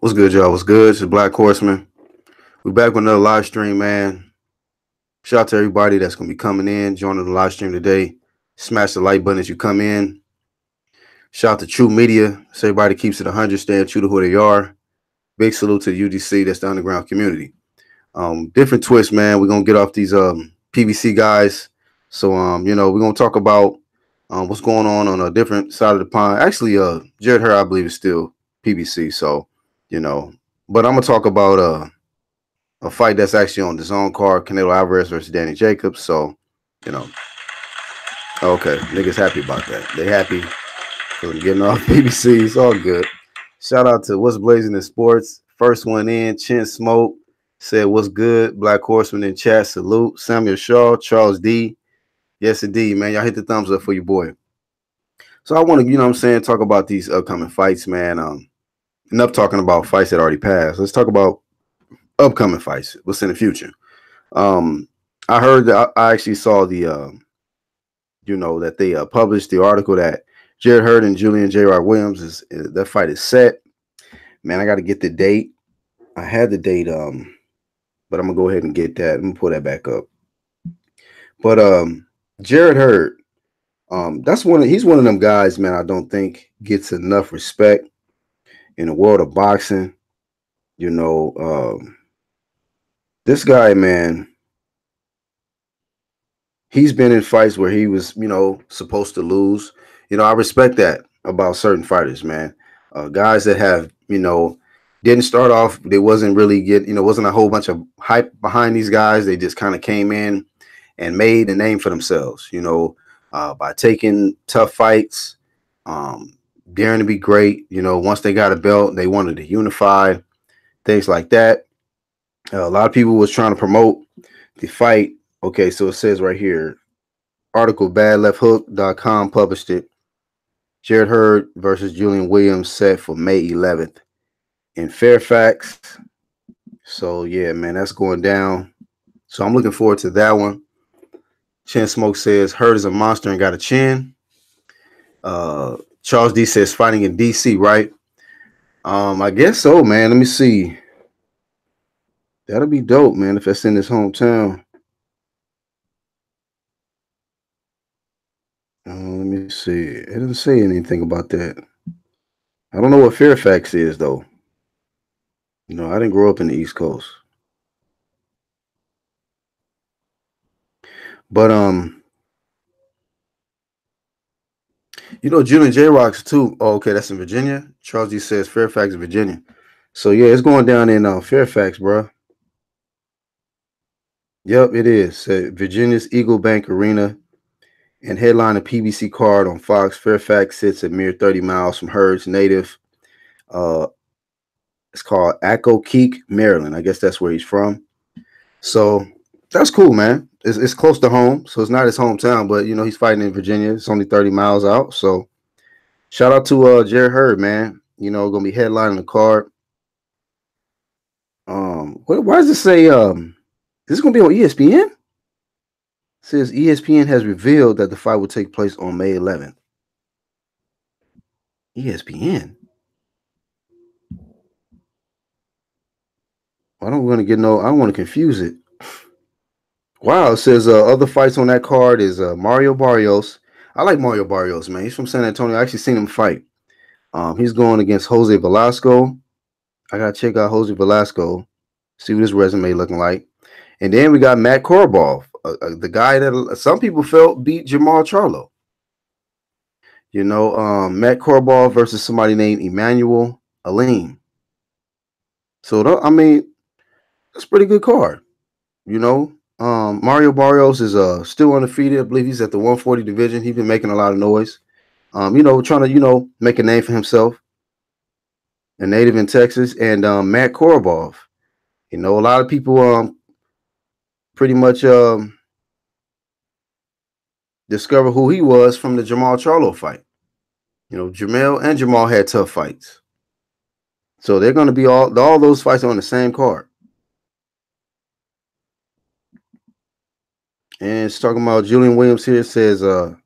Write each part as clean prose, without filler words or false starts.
What's good, y'all? What's good? It's the Black Horseman. We're back with another live stream, man. Shout out to everybody that's going to be coming in, joining the live stream today. Smash the like button as you come in. Shout out to True Media. So everybody keeps it 100, staying true to who they are. Big salute to the UGC, that's the underground community. Different twist, man. We're going to get off these PBC guys. So, we're going to talk about what's going on a different side of the pond. Actually, Jarrett Hurd, I believe, is still PBC. So, but I'm going to talk about a fight that's actually on the zone card, Canelo Alvarez versus Danny Jacobs. So, okay, niggas happy about that. They happy for getting off BBC. It's all good. Shout out to What's Blazing in Sports. First one in, Chin Smoke said, "What's good?" Black Horseman in chat, salute. Samuel Shaw, Charles D. Yes, indeed, man. Y'all hit the thumbs up for your boy. So I want to, talk about these upcoming fights, man. Enough talking about fights that already passed. Let's talk about upcoming fights. What's in the future? I heard that I actually saw the, that they published the article that Jarrett Hurd and Julian J. Rock Williams that fight is set. Man, I got to get the date. I had the date, but I'm gonna go ahead and get that. I'm gonna pull that back up. But Jarrett Hurd, he's one of them guys, man. I don't think gets enough respect in the world of boxing. This guy, man, he's been in fights where he was, supposed to lose. I respect that about certain fighters, man. Guys that have, didn't start off, they wasn't really wasn't a whole bunch of hype behind these guys. They just kind of came in and made a name for themselves, by taking tough fights, daring to be great. Once they got a belt, they wanted to unify, things like that. A lot of people was trying to promote the fight. Okay, so it says right here, article badlefthook.com published it. Jarrett Hurd versus Julian Williams set for May 11th in Fairfax. So, yeah, man, that's going down. So I'm looking forward to that one. Chin Smoke says Hurd is a monster and got a chin. Charles D says fighting in DC, right? I guess so, man. Let me see. That'll be dope, man, if that's in his hometown. Let me see. It doesn't say anything about that. I don't know what Fairfax is, though. I didn't grow up in the East Coast. But Julian J. Rocks too. Oh, okay, that's in Virginia. Charles D says Fairfax, Virginia. So yeah, it's going down in Fairfax, bro. Yep, it is. Virginia's Eagle Bank Arena and headline a PBC card on Fox. Fairfax sits a mere 30 miles from Hurd's native. It's called Accokeek, Maryland. I guess that's where he's from. So that's cool, man. It's close to home, so it's not his hometown, but he's fighting in Virginia. It's only 30 miles out. So shout out to Jarrett Hurd, man. Gonna be headlining the card. Why does it say is this gonna be on ESPN? It says ESPN has revealed that the fight will take place on May 11th. ESPN. I don't want to confuse it. Wow, it says other fights on that card is Mario Barrios. I like Mario Barrios, man. He's from San Antonio. I actually seen him fight. He's going against Jose Velasco. I gotta check out Jose Velasco, see what his resume looking like. And then we got Matt Korobov, the guy that some people felt beat Jamal Charlo. Matt Korobov versus somebody named Emmanuel Aline. So that's a pretty good card. Mario Barrios is still undefeated. I believe he's at the 140 division. He's been making a lot of noise. Trying to, make a name for himself. A native in Texas. And Matt Korobov. A lot of people pretty much discover who he was from the Jamal Charlo fight. Jamel and Jamal had tough fights. So they're going to be all those fights on the same card. And it's talking about Julian Williams here. It says 4-0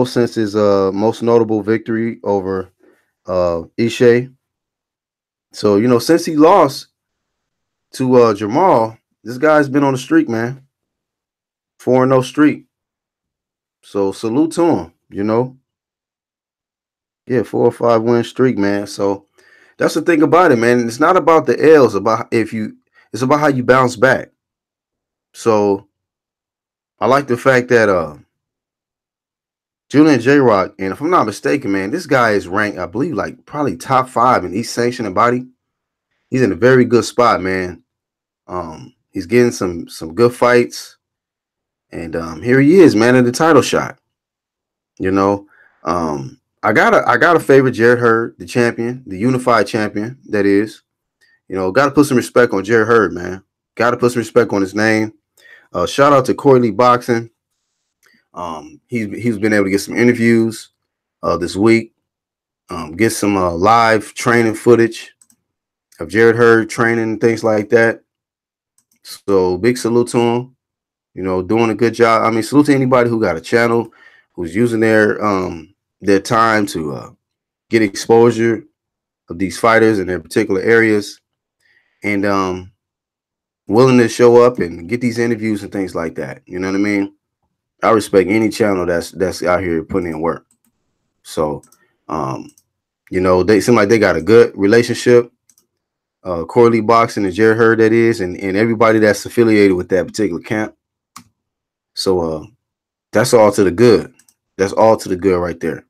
since his most notable victory over Ishe. So, since he lost to Jamal, this guy's been on a streak, man. 4-0 streak. So salute to him. Yeah, 4 or 5 win streak, man. So that's the thing about it, man. It's not about the L's, it's about how you bounce back. So I like the fact that Julian J Rock, and if I'm not mistaken, man, this guy is ranked, I believe, like probably top 5 in East Sanction and Body. He's in a very good spot, man. He's getting some good fights, and here he is, man, in the title shot. You know, I got a favorite Jarrett Hurd, the champion, the unified champion. That is, got to put some respect on Jarrett Hurd, man. Got to put some respect on his name. Shout out to Corey Lee Boxing. He's been able to get some interviews this week. Get some live training footage of Jarrett Hurd training and things like that. So big salute to him. Doing a good job. I mean, salute to anybody who got a channel, who's using their time to get exposure of these fighters in their particular areas, and willing to show up and get these interviews and things like that. You know what I mean? I respect any channel that's out here putting in work. So, they seem like they got a good relationship. Corey Lee Boxing and Jarrett Hurd, that is, and everybody that's affiliated with that particular camp. So that's all to the good. That's all to the good right there.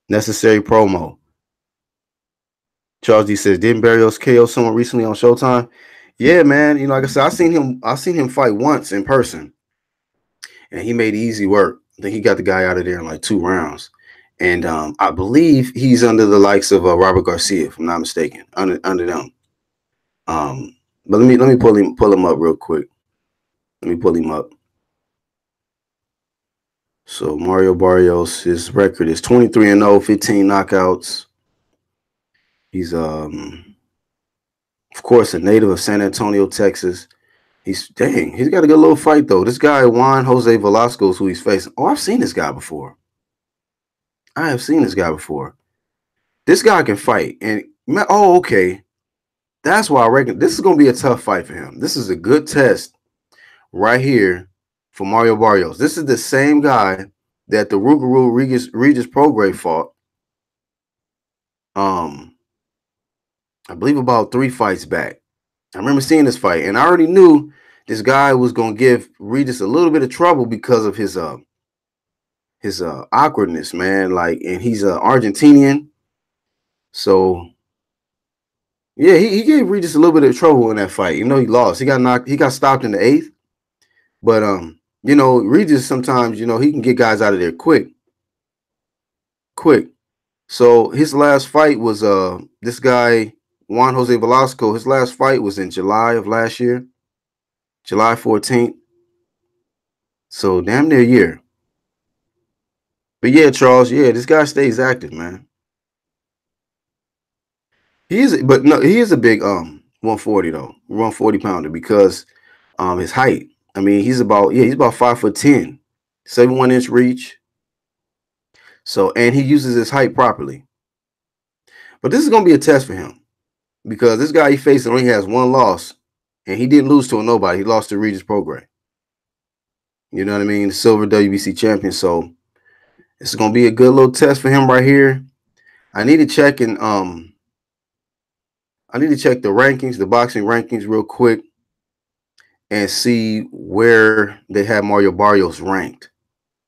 Necessary promo. Charles D says, didn't Barrios KO someone recently on Showtime? Yeah, man. Like I said, I seen him fight once in person, and he made easy work. I think he got the guy out of there in like 2 rounds. And I believe he's under the likes of Robert Garcia, if I'm not mistaken, under them. But let me pull him up real quick. Let me pull him up. So Mario Barrios, his record is 23-0, 15 knockouts. He's of course a native of San Antonio, Texas. He's got a good little fight though. This guy Juan Jose Velasco is who he's facing. Oh, I've seen this guy before. I have seen this guy before. This guy can fight, and okay. That's why I reckon this is gonna be a tough fight for him. This is a good test right here for Mario Barrios. This is the same guy that the Rougarou Regis Prograis fought. I believe about 3 fights back. I remember seeing this fight, and I already knew this guy was gonna give Regis a little bit of trouble because of his awkwardness, man. Like, and he's Argentinian, so yeah, he gave Regis a little bit of trouble in that fight. He lost. He got stopped in the 8th, but Regis sometimes he can get guys out of there quick. So his last fight was this guy Juan Jose Velasco. His last fight was in July of last year, July 14th. So damn near a year. But yeah, Charles, this guy stays active, man. He is a big 140 though, 140 pounder because his height. I mean, he's about 5'10", 71-inch reach. So, and he uses his height properly. But this is gonna be a test for him because this guy he facing only has 1 loss, and he didn't lose to a nobody. He lost to Regis Prograis. You know what I mean? The silver WBC champion. So this is gonna be a good little test for him right here. I need to check the rankings, the boxing rankings real quick, and see where they have Mario Barrios ranked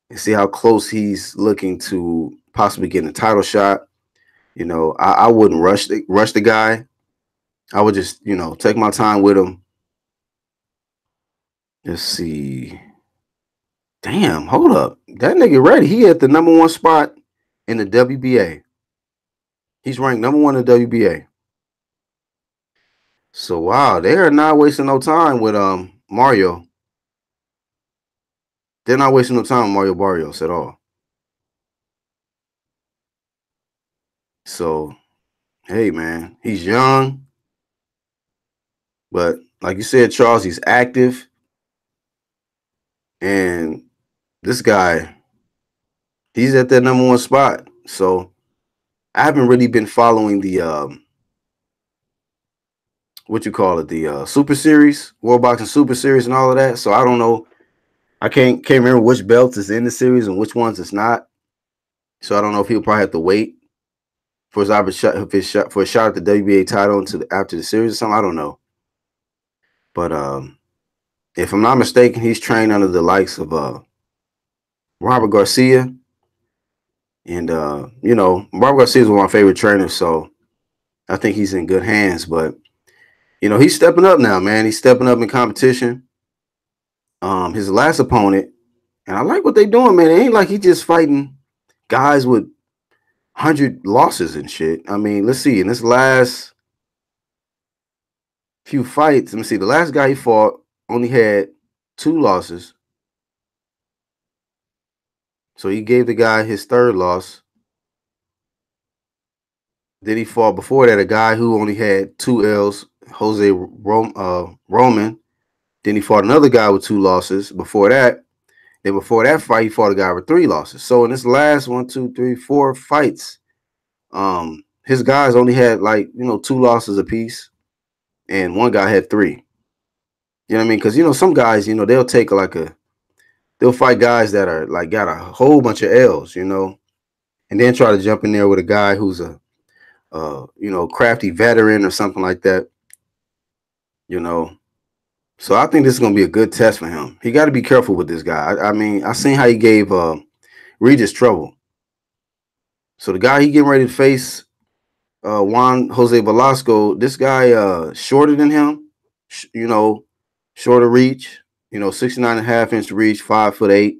and see how close he's looking to possibly getting a title shot. I wouldn't rush the guy. I would just, take my time with him. Let's see. Damn, hold up. That nigga ready. He at the #1 spot in the WBA. He's ranked #1 in the WBA. So wow, they are not wasting no time with Mario. They're not wasting no time with Mario Barrios at all. So, hey man, he's young, but like you said, Charles, he's active, and this guy, he's at that #1 spot. So I haven't really been following the what you call it, the Super Series, World Boxing Super Series, and all of that. So I don't know. I can't remember which belts is in the series and which ones it's not. So I don't know if he'll probably have to wait for his for a shot at the WBA title after the series or something. I don't know. But if I'm not mistaken, he's trained under the likes of Robert Garcia. And Robert Garcia is one of my favorite trainers, so I think he's in good hands. But he's stepping up now, man. He's stepping up in competition. His last opponent, and I like what they're doing, man. It ain't like he's just fighting guys with 100 losses and shit. I mean, let's see. In this last few fights, let me see. The last guy he fought only had 2 losses. So he gave the guy his 3rd loss. Then he fought before that a guy who only had 2 L's, Jose Roman. Then he fought another guy with 2 losses before that. Then before that fight, he fought a guy with 3 losses. So in this last 1, 2, 3, 4 fights, his guys only had 2 losses apiece, and one guy had 3. You know what I mean? Because some guys, they'll take they'll fight guys that are got a whole bunch of L's, and then try to jump in there with a guy who's a crafty veteran or something like that. So I think this is gonna be a good test for him. He got to be careful with this guy. I mean, I seen how he gave Regis trouble. So the guy he getting ready to face, Juan Jose Velasco, this guy shorter than him, shorter reach, 69.5-inch reach, 5'8",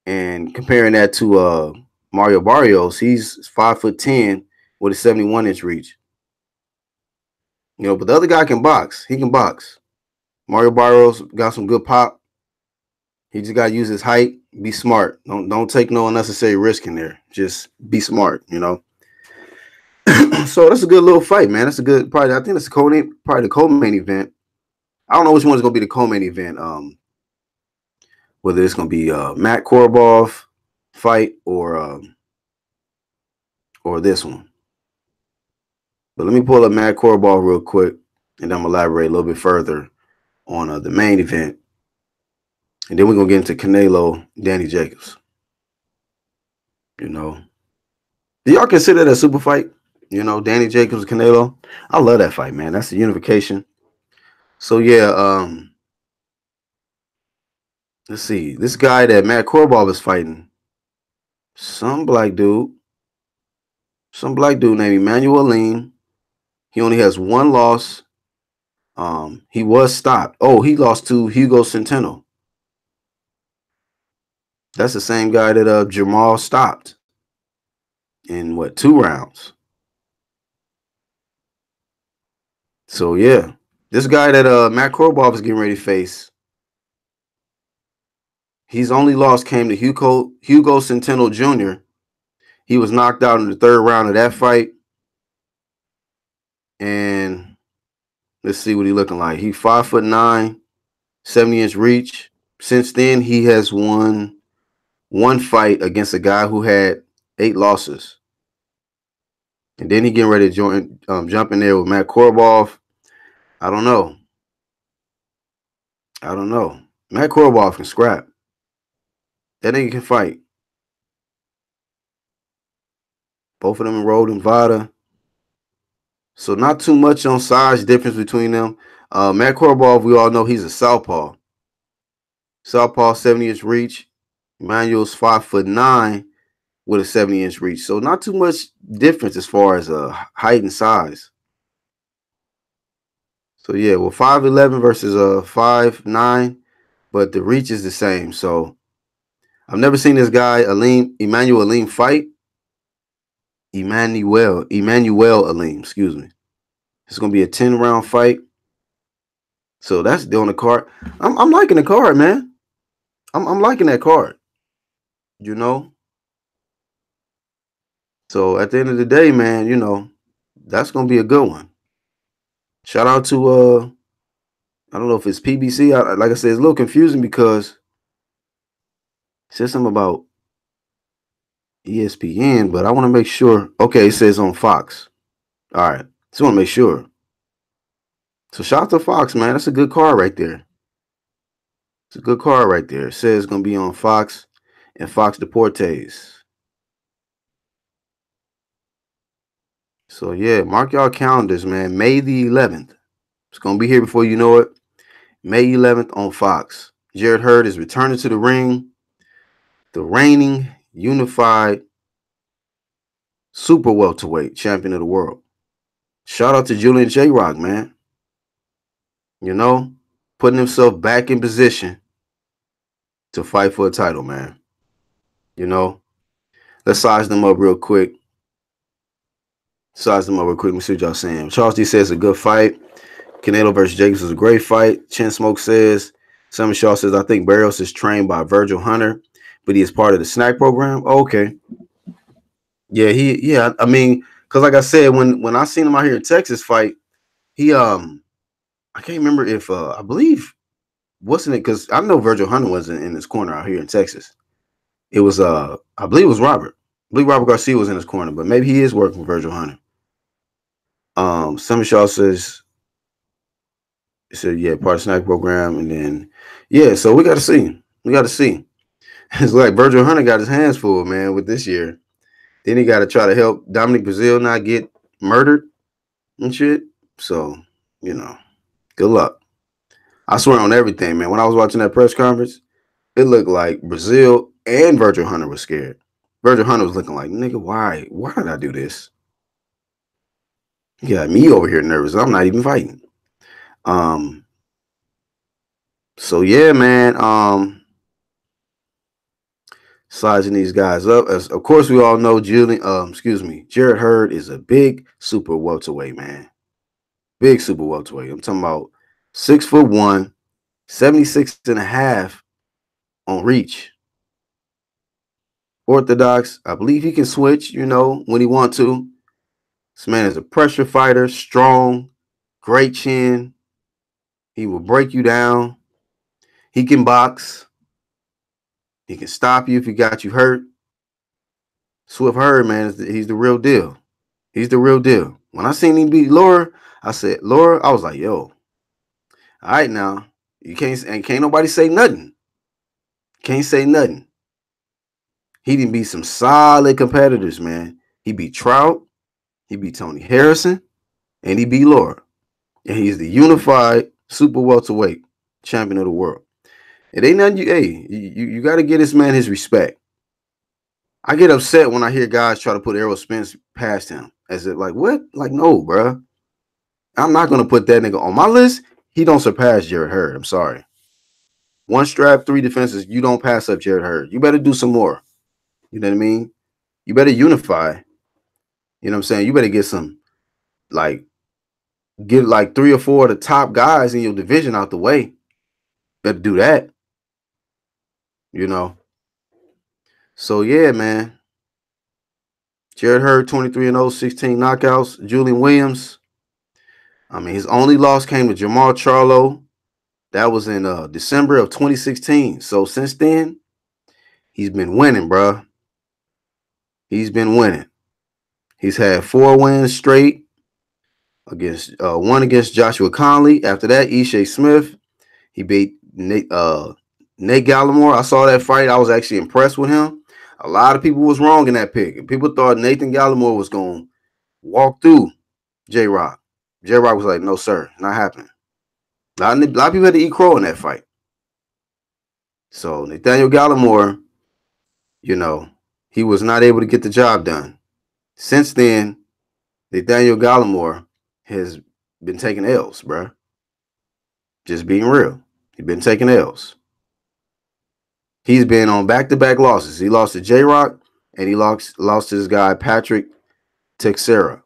and comparing that to Mario Barrios, he's 5'10" with a 71-inch reach. But the other guy can box. He can box. Mario Barrios got some good pop. He just got to use his height. Be smart. Don't take no unnecessary risk in there. Just be smart. So that's a good little fight, man. That's a good. Probably I think that's probably the co-main event. I don't know which one is gonna be the co-main event. Whether it's gonna be Matt Korobov fight or this one. But let me pull up Matt Korobov real quick, and then I'm gonna elaborate a little bit further on the main event. And then we're going to get into Canelo, Danny Jacobs. Do y'all consider that a super fight? Danny Jacobs, Canelo. I love that fight, man. That's the unification. So, yeah, let's see. This guy that Matt Korobov is fighting, some black dude named Emmanuel Lean. He only has 1 loss. He was stopped. Oh, he lost to Hugo Centeno. That's the same guy that Jamal stopped in 2 rounds. So yeah, this guy that Matt Korobov is getting ready to face, his only loss came to Hugo Centeno Jr. He was knocked out in the 3rd round of that fight. And let's see what he's looking like. He's 5'9", 70-inch reach. Since then, he has won 1 fight against a guy who had 8 losses. And then he getting ready to jump in there with Matt Korobov. I don't know. Matt Korobov can scrap. That nigga can fight. Both of them enrolled in VADA. So not too much on size difference between them. Matt Korobov, we all know he's a southpaw. Southpaw, 70-inch reach. Emmanuel's 5'9" with a 70-inch reach. So not too much difference as far as height and size. So yeah, well, 5'11" versus 5'9", but the reach is the same. So I've never seen this guy Emmanuel Alim fight. Emmanuel Alim, excuse me. It's gonna be a 10-round fight. So that's on the card. I'm liking the card, man. I'm liking that card. So at the end of the day, man, that's gonna be a good one. Shout out to I don't know if it's PBC. Like I said, it's a little confusing because it says something about ESPN, but I want to make sure. Okay, it says on Fox. All right, just want to make sure. So shout out to Fox, man. That's a good card right there. It's a good card right there. It says it's gonna be on Fox and Fox Deportes. So yeah, mark y'all calendars, man. May the 11th. It's gonna be here before you know it. May 11th on Fox. Jarrett Hurd is returning to the ring. The reigning unified super welterweight champion of the world. Shout out to Julian J Rock, man. You know, putting himself back in position to fight for a title, man. You know, let's size them up real quick. Let me see what y'all saying. Charles D says a good fight. Canelo versus Jacobs was a great fight. Chin Smoke says, Simon Shaw says, I think Barrios is trained by Virgil Hunter, but he is part of the snack program. Oh, okay. Yeah, I mean, because like I said, when I seen him out here in Texas fight, he I can't remember if I believe wasn't it because I know Virgil Hunter wasn't in his corner out here in Texas. It was I believe it was Robert. I believe Robert Garcia was in his corner, but maybe he is working for Virgil Hunter. Simon Shaw says yeah, part of snack program, and then yeah, so we got to see. It's like Virgil Hunter got his hands full, man, with this year. Then he got to try to help Dominic Brazil not get murdered and shit. So, good luck. I swear on everything, man. When I was watching that press conference, it looked like Brazil and Virgil Hunter was scared. Virgil Hunter was looking like, nigga, why? Why did I do this? You got me over here nervous. I'm not even fighting. So yeah, man. Sizing these guys up. As of course we all know Jarrett Hurd is a big super welterweight, man. Big super welterweight. I'm talking about 6'1", 76.5 on reach. Orthodox. I believe he can switch, when he want to. This man is a pressure fighter, strong, great chin. He will break you down. He can box. He can stop you if he got you hurt. Swift Hurd, man, he's the real deal. He's the real deal. When I seen him beat Laura, I was like, yo, all right now. Can't nobody say nothing. Can't say nothing. He didn't beat some solid competitors, man. He beat Trout, he beat Tony Harrison, and he beat Laura. And he's the unified super welterweight champion of the world. It ain't nothing you got to get this man his respect. I get upset when I hear guys try to put Errol Spence past him. As if like, what? Like, no, bro. I'm not going to put that nigga on my list. He don't surpass Jarrett Hurd. I'm sorry. 1 strap, 3 defenses. You don't pass up Jarrett Hurd. You better do some more. You know what I mean? You better unify. You know what I'm saying? You better get get like 3 or 4 of the top guys in your division out the way. Better do that. So yeah, man. Jarrett Hurd, 23-0, 16 knockouts. Julian Williams. I mean, his only loss came to Jamal Charlo. That was in December of 2016. So since then, he's been winning, bro. He's been winning. He's had 4 wins straight against one against Joshua Conley. After that, Ishe Smith. He beat Nate Gallimore. I saw that fight. I was actually impressed with him. A lot of people was wrong in that pick. People thought Nathan Gallimore was going to walk through J-Rock. J-Rock was like, no, sir, not happening. A lot of people had to eat crow in that fight. So Nathaniel Gallimore, he was not able to get the job done. Since then, Nathaniel Gallimore has been taking L's, bro. Just being real. He's been taking L's. He's been on back-to-back losses. He lost to J-Rock, and he lost to this guy, Patrick Teixeira.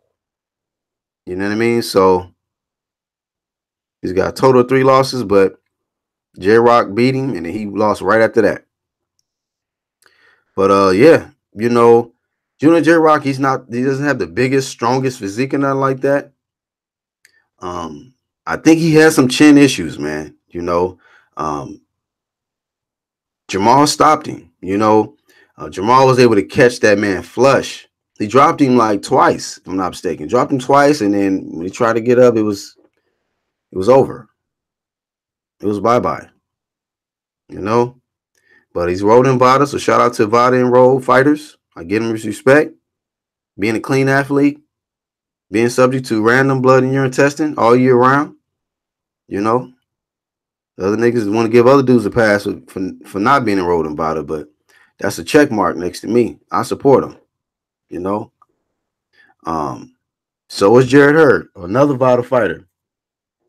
You know what I mean? So he's got a total of 3 losses, but J-Rock beat him, and he lost right after that. But yeah, Junior J-Rock, he doesn't have the biggest, strongest physique and nothing like that. I think he has some chin issues, man. Jamal stopped him. Jamal was able to catch that man flush. He dropped him like twice, if I'm not mistaken. Dropped him twice, and then when he tried to get up, it was over. It was bye-bye. You know? But he's rolled in Vada, so shout out to Vada and Roll fighters. I give him his respect. Being a clean athlete, being subject to random blood in urine testing all year round. You know? The other niggas want to give other dudes a pass for not being enrolled in Vada, but that's a check mark next to me. I support him. You know? So is Jarrett Hurd, another Vada fighter.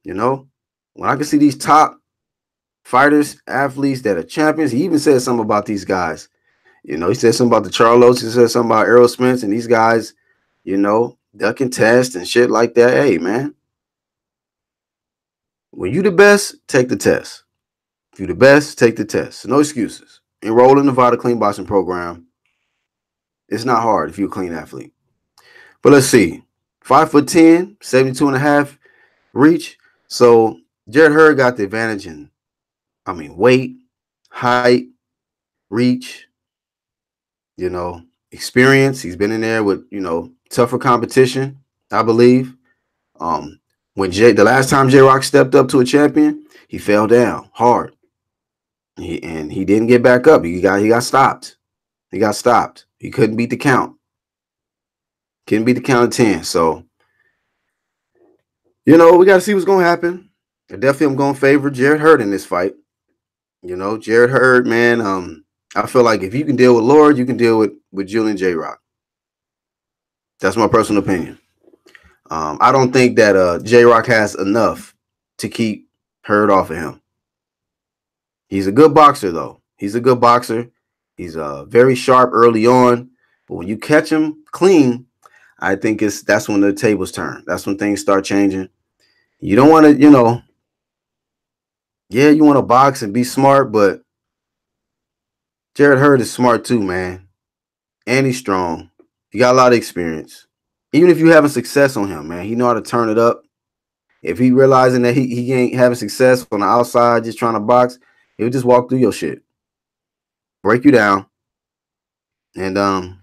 You know? When I can see these top fighters, athletes that are champions, he even said something about these guys. You know, he said something about the Charlos. He said something about Errol Spence and these guys, you know, ducking tests and shit like that. Hey, man, when you the best, take the test. If you the best, take the test. No excuses. Enroll in the Nevada Clean Boxing Program. It's not hard if you're a clean athlete. But let's see. 5'10", 72.5 reach. So Jarrett Hurd got the advantage in, weight, height, reach, you know, experience. He's been in there with, tougher competition, I believe. When the last time J-Rock stepped up to a champion, he fell down hard. He didn't get back up. He got stopped. He got stopped. He couldn't beat the count. Couldn't beat the count of 10. So, we got to see what's going to happen. I definitely am going to favor Jarrett Hurd in this fight. Jarrett Hurd, man, I feel like if you can deal with Lord, you can deal with Julian J-Rock. That's my personal opinion. I don't think that J-Rock has enough to keep Hurd off of him. He's a good boxer, though. He's a good boxer. He's very sharp early on. But when you catch him clean, I think that's when the tables turn. That's when things start changing. You don't want to, you want to box and be smart, but Jarrett Hurd is smart too, man. And he's strong. He got a lot of experience. Even if you having success on him, man, he know how to turn it up. If he realizing that he ain't having success on the outside just trying to box, he'll just walk through your shit. Break you down. And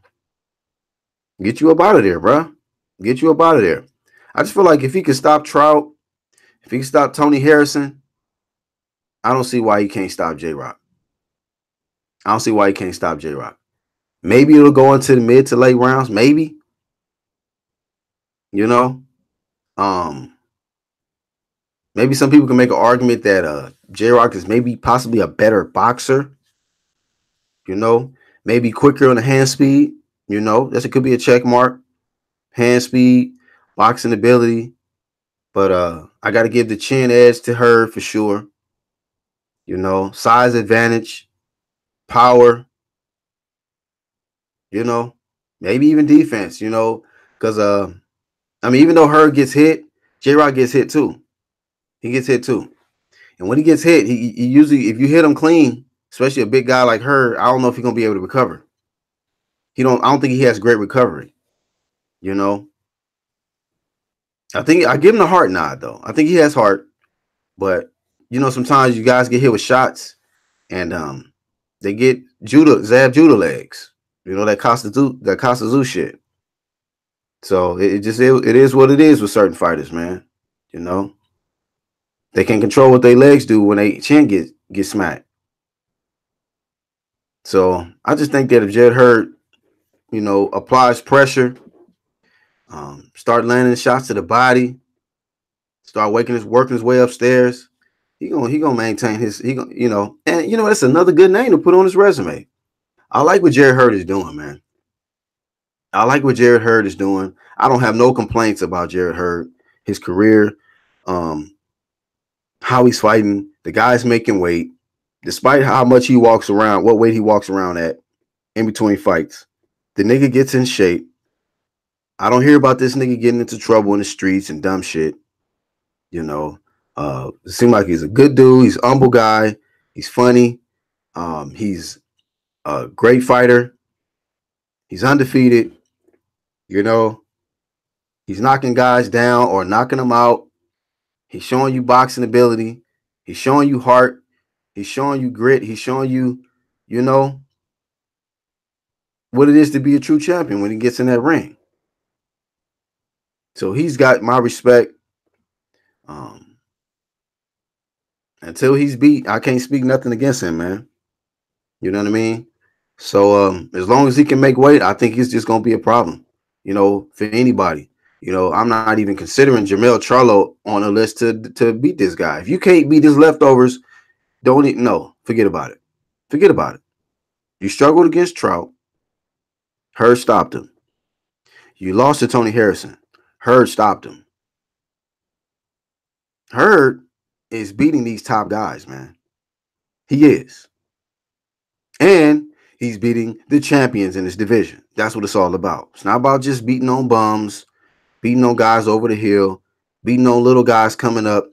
get you up out of there, bro. Get you up out of there. I just feel like if he could stop Trout, if he could stop Tony Harrison, I don't see why he can't stop J-Rock. I don't see why he can't stop J-Rock. Maybe it'll go into the mid to late rounds. Maybe. Maybe some people can make an argument that J-Rock is maybe possibly a better boxer. Maybe quicker on the hand speed. It could be a check mark. Hand speed, boxing ability. But I got to give the chin edge to her for sure. Size advantage, power. Maybe even defense. Because even though Hurd gets hit, J-Rock gets hit too. He gets hit too. And when he gets hit, he usually, if you hit him clean, especially a big guy like Hurd, I don't know if he's gonna be able to recover. I don't think he has great recovery. I think I give him the heart nod though. I think he has heart, but sometimes you guys get hit with shots, and they get Zab Judah legs. That Costa shit. So it is what it is with certain fighters, man. They can control what their legs do when they chin get smacked. So I just think that if Jarrett Hurd, applies pressure, start landing shots to the body, start working his way upstairs, he gonna maintain his and that's another good name to put on his resume. I like what Jarrett Hurd is doing, man. I like what Jarrett Hurd is doing. I don't have no complaints about Jarrett Hurd, his career, how he's fighting. The guy's making weight, despite how much he walks around, what weight he walks around at in between fights. The nigga gets in shape. I don't hear about this nigga getting into trouble in the streets and dumb shit. It seems like he's a good dude. He's an humble guy. He's funny. He's a great fighter. He's undefeated. He's knocking guys down or knocking them out. He's showing you boxing ability. He's showing you heart. He's showing you grit. He's showing you, what it is to be a true champion when he gets in that ring. So he's got my respect. Until he's beat, I can't speak nothing against him, man. You know what I mean? So as long as he can make weight, I think it's just gonna be a problem, for anybody. I'm not even considering Jermell Charlo on a list to beat this guy. If you can't beat his leftovers, forget about it. Forget about it. You struggled against Trout. Hurd stopped him. You lost to Tony Harrison. Hurd stopped him. Hurd is beating these top guys, man. He is. And he's beating the champions in his division. That's what it's all about. It's not about just beating on bums, beating on guys over the hill, beating on little guys coming up,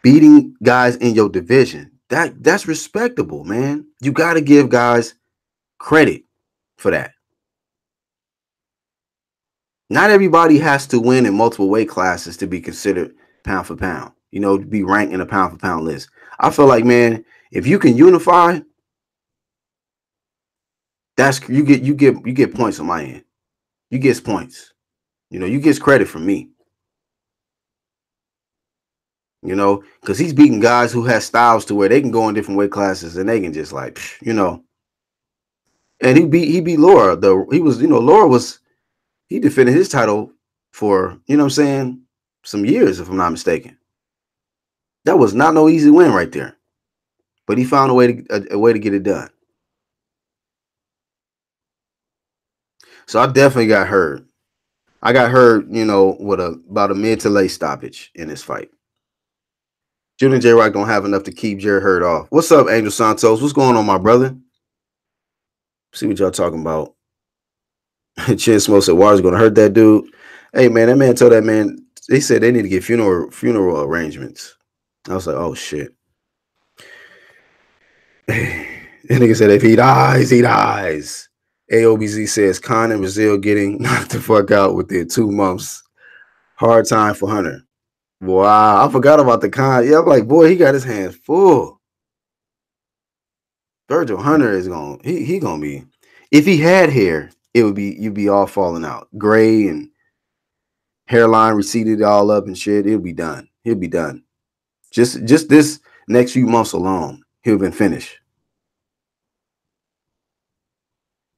beating guys in your division. That's respectable, man. You got to give guys credit for that. Not everybody has to win in multiple weight classes to be considered pound for pound, to be ranked in a pound for pound list. I feel like, man, if you can unify, you get points on my end. You get points. You get credit from me. Because he's beating guys who have styles to where they can go in different weight classes and they can just And he beat Laura. He defended his title for, some years, if I'm not mistaken. That was not no easy win right there. But he found a way to get it done. So I definitely got Hurd. I got Hurd, with about a mid to late stoppage in this fight. Julian J. Rock don't have enough to keep Jarrett Hurd off. What's up, Angel Santos? What's going on, my brother? See what y'all talking about. Chin Smoke said Water's going to hurt that dude. Hey, man, that man told that man, they said they need to get funeral arrangements. I was like, oh, shit. That nigga said if he dies, he dies. AOBZ says Khan and Brazil getting knocked the fuck out within 2 months. Hard time for Hunter. Wow, I forgot about the Khan. Yeah, I'm like, boy, he got his hands full. Virgil Hunter is he gonna be. If he had hair, you'd be all falling out, gray and hairline receded all up and shit. He'll be done. He'll be done. Just this next few months alone, he'll been finished.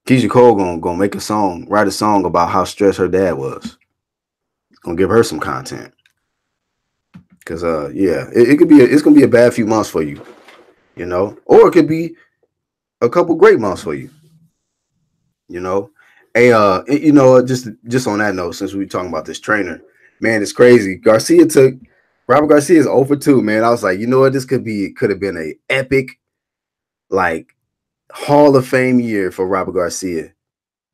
Keisha Cole gonna make write a song about how stressed her dad was. Gonna give her some content. Cause it's gonna be a bad few months for you, or it could be a couple great months for you, Hey, just on that note, since we were talking about this trainer, man, it's crazy. Robert Garcia is 0 for 2, man. I was like, you know what, this could have been a epic, Hall of Fame year for Robert Garcia.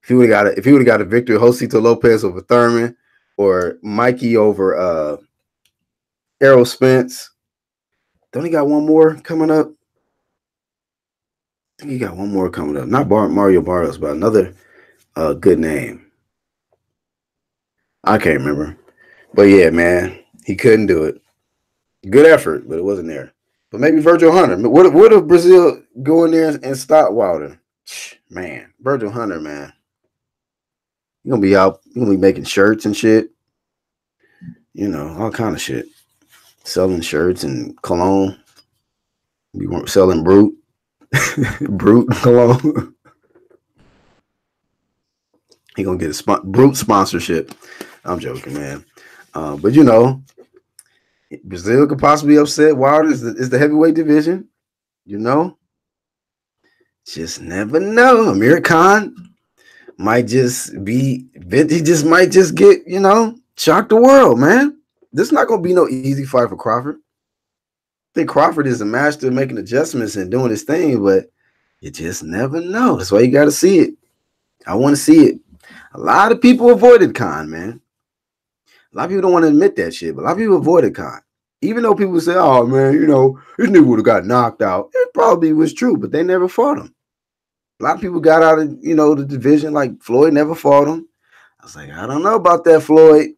If he would have got a victory, Josito Lopez over Thurman, or Mikey over Errol Spence. Don't he got one more coming up? I think he got one more coming up. Not Mario Barrios, but another good name. I can't remember. But yeah, man, he couldn't do it. Good effort, but it wasn't there. But maybe Virgil Hunter. What if Brazil go in there and stop Wilder? Man, Virgil Hunter, man. You're going to be out. You're going to be making shirts and shit. All kind of shit. Selling shirts and cologne. We weren't selling Brute. Brute cologne. He gonna get a Brute sponsorship. I'm joking, man. But Brazil could possibly upset Wilder. Is the heavyweight division. Just never know. Amir Khan might just be. He just might just get shock the world, man. This is not gonna be no easy fight for Crawford. I think Crawford is a master of making adjustments and doing his thing, but you just never know. That's why you got to see it. I want to see it. A lot of people avoided Khan, man. A lot of people don't want to admit that shit, but a lot of people avoided Khan. Even though people say, oh, man, this nigga would have got knocked out. It probably was true, but they never fought him. A lot of people got out of, the division, like Floyd never fought him. I was like, I don't know about that, Floyd.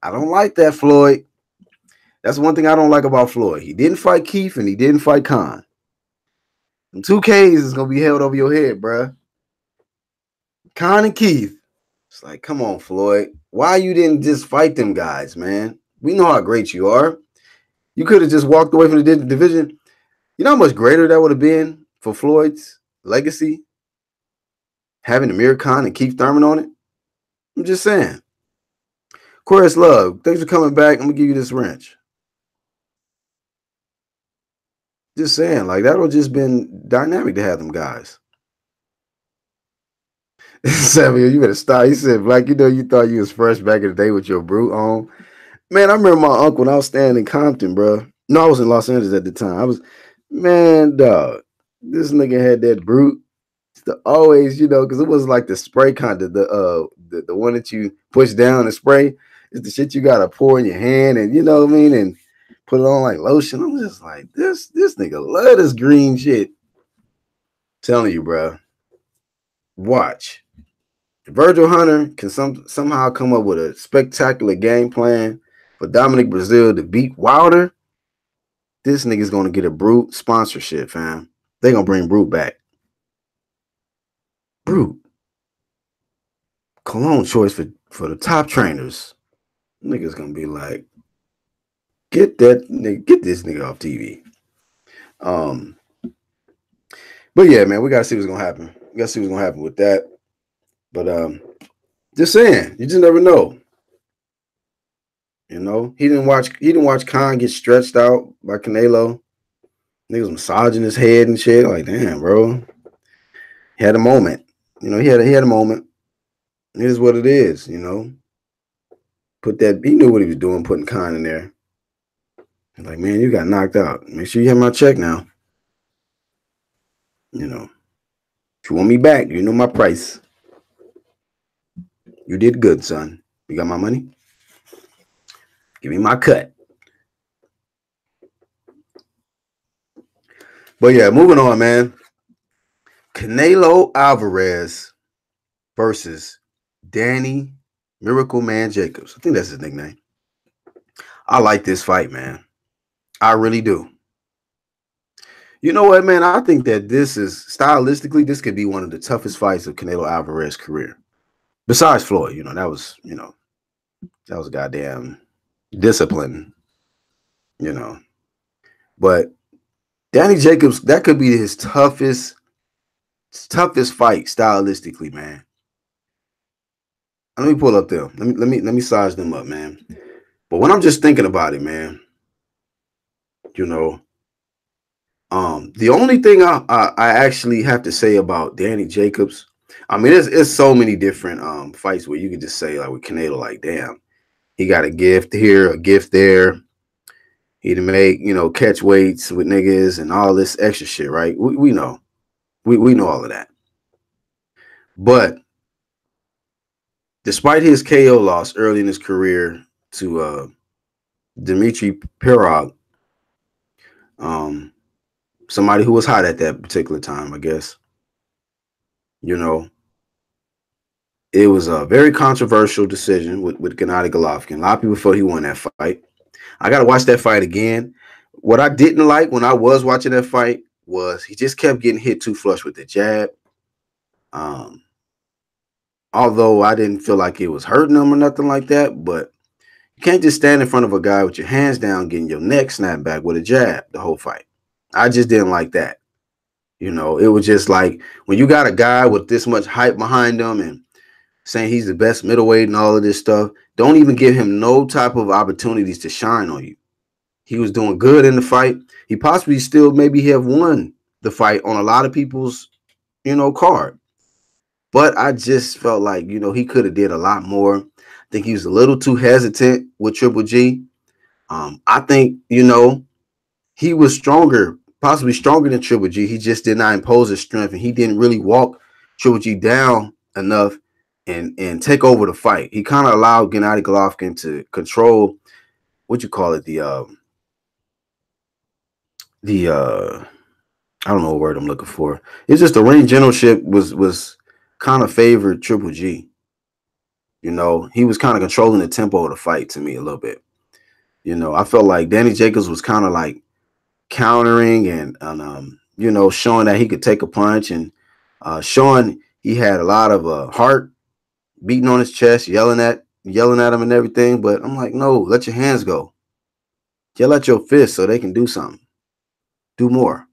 I don't like that, Floyd. That's one thing I don't like about Floyd. He didn't fight Keith and he didn't fight Khan. And 2 Ks is going to be held over your head, bruh. Khan and Keith. It's like, come on, Floyd. Why you didn't just fight them guys, man? We know how great you are. You could have just walked away from the division. You know how much greater that would have been for Floyd's legacy? Having Amir Khan and Keith Thurman on it? I'm just saying. Chorus Love, thanks for coming back. I'm going to give you this wrench. Just saying, like, that would just been dynamic to have them guys. Samuel, you better stop. He said, Black, you know, you thought you was fresh back in the day with your brute on. Man, I remember my uncle when I was staying in Compton, bro. No, I was in Los Angeles at the time. Man, dog, this nigga had that brute. Always, you know, because it was like the spray kind of the one that you push down and spray. It's the shit you gotta pour in your hand, and you know what I mean, and put it on like lotion. I'm just like, this nigga love this green shit. Telling you, bro. Watch. Virgil Hunter can somehow come up with a spectacular game plan for Dominic Brazil to beat Wilder. This nigga's gonna get a Brute sponsorship, fam. They gonna bring Brute back. Brute. Cologne choice for the top trainers. Niggas gonna be like, get this nigga off TV. But yeah, man, we gotta see what's gonna happen. We gotta see what's gonna happen with that. But just saying, you just never know. You know, he didn't watch Khan get stretched out by Canelo. Niggas massaging his head and shit. Like, damn, bro. He had a moment. You know, he had a moment. It is what it is, you know. He knew what he was doing, putting Khan in there. Like, man, you got knocked out. Make sure you have my check now. You know. If you want me back, you know my price. You did good, son. You got my money? Give me my cut. But yeah, moving on, man. Canelo Alvarez versus Danny Miracle Man Jacobs. I think that's his nickname. I like this fight, man. I really do. You know what, man? I think that this could be one of the toughest fights of Canelo Alvarez's career. Besides Floyd, that was goddamn discipline, But Danny Jacobs, that could be his toughest fight stylistically, man. Let me pull up them. Let me size them up, man. But when I'm just thinking about it, man, the only thing I actually have to say about Danny Jacobs, I mean, it's so many different fights where you could just say, like, with Canelo, like, damn, he got a gift here, a gift there. He done make, catch weights with niggas and all this extra shit, right? We know. We know all of that. But despite his KO loss early in his career to Dmitry Pirog, somebody who was hot at that particular time, I guess, it was a very controversial decision with Gennady Golovkin. A lot of people thought he won that fight. I got to watch that fight again. What I didn't like when I was watching that fight was he just kept getting hit too flush with the jab. Although I didn't feel like it was hurting him or nothing like that, but you can't just stand in front of a guy with your hands down getting your neck snapped back with a jab the whole fight. I just didn't like that. It was just like when you got a guy with this much hype behind him and saying he's the best middleweight and all of this stuff, don't even give him no type of opportunities to shine on you. He was doing good in the fight. He possibly still maybe have won the fight on a lot of people's, card. But I just felt like, he could have did a lot more. I think he was a little too hesitant with Triple G. I think, he was stronger, possibly stronger than Triple G. He just did not impose his strength, and he didn't really walk Triple G down enough and take over the fight. He kind of allowed Gennady Golovkin to control, I don't know what word I'm looking for. It's just the ring generalship was kind of favored Triple G. He was kind of controlling the tempo of the fight to me a little bit. I felt like Danny Jacobs was kind of like countering and showing that he could take a punch and showing He had a lot of heart beating on his chest, yelling at him and everything. But I'm like, no, let your hands go. Yell at your fists so they can do something. Do more.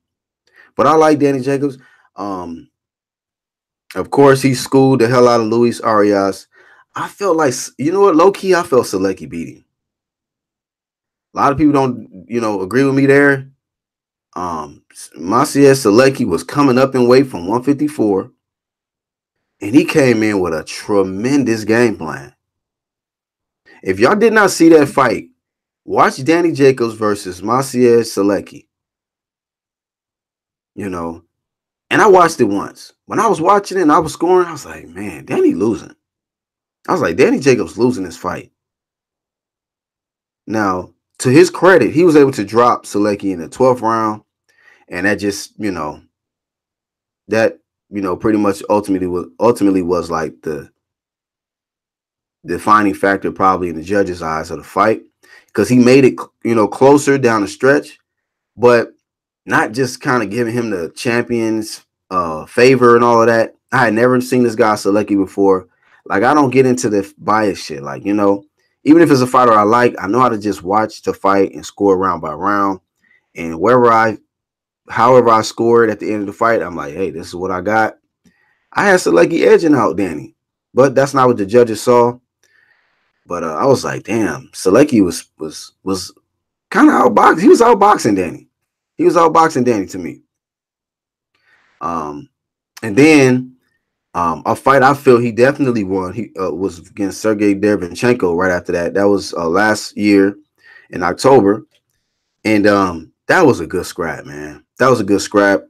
But I like Danny Jacobs. Um, of course, he schooled the hell out of Luis Arias. I felt like, you know what, low key, I felt Selecki beat him. A lot of people don't, agree with me there. Maciej Selecki was coming up in weight from 154, and he came in with a tremendous game plan. If y'all did not see that fight, watch Danny Jacobs versus Maciej Selecki. And I watched it once. When I was watching it and I was scoring, I was like, man, Danny losing. I was like, Danny Jacobs losing this fight. Now, to his credit, he was able to drop Selecki in the 12th round. And that just, pretty much ultimately was like the defining factor probably in the judges' eyes of the fight. Because he made it, closer down the stretch. But not just kind of giving him the champion's favor and all of that. I had never seen this guy Selecki before. Like, I don't get into the bias shit. Like, even if it's a fighter I like, I know how to just watch the fight and score round by round. And however I scored at the end of the fight, I'm like, hey, this is what I got. I had Selecki edging out Danny, but that's not what the judges saw. But I was like, damn, Selecki was kind of outboxed. He was outboxing Danny. He was outboxing Danny to me. And then a fight I feel he definitely won. He was against Sergey Derevyanchenko right after that. That was last year in October. And that was a good scrap, man. That was a good scrap.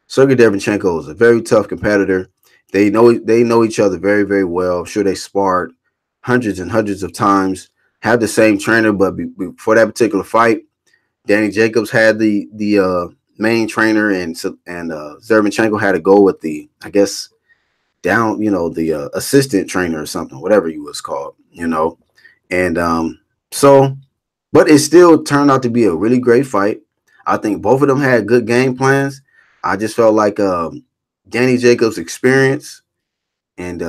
Sergey Derevyanchenko is a very tough competitor. They know each other very, very well. I'm sure they sparred hundreds and hundreds of times. Have the same trainer, but for that particular fight, Danny Jacobs had the main trainer, and Derevyanchenko had to go with the, I guess, down, the assistant trainer or something, whatever he was called, And so, but it still turned out to be a really great fight. I think both of them had good game plans. I just felt like Danny Jacobs' experience and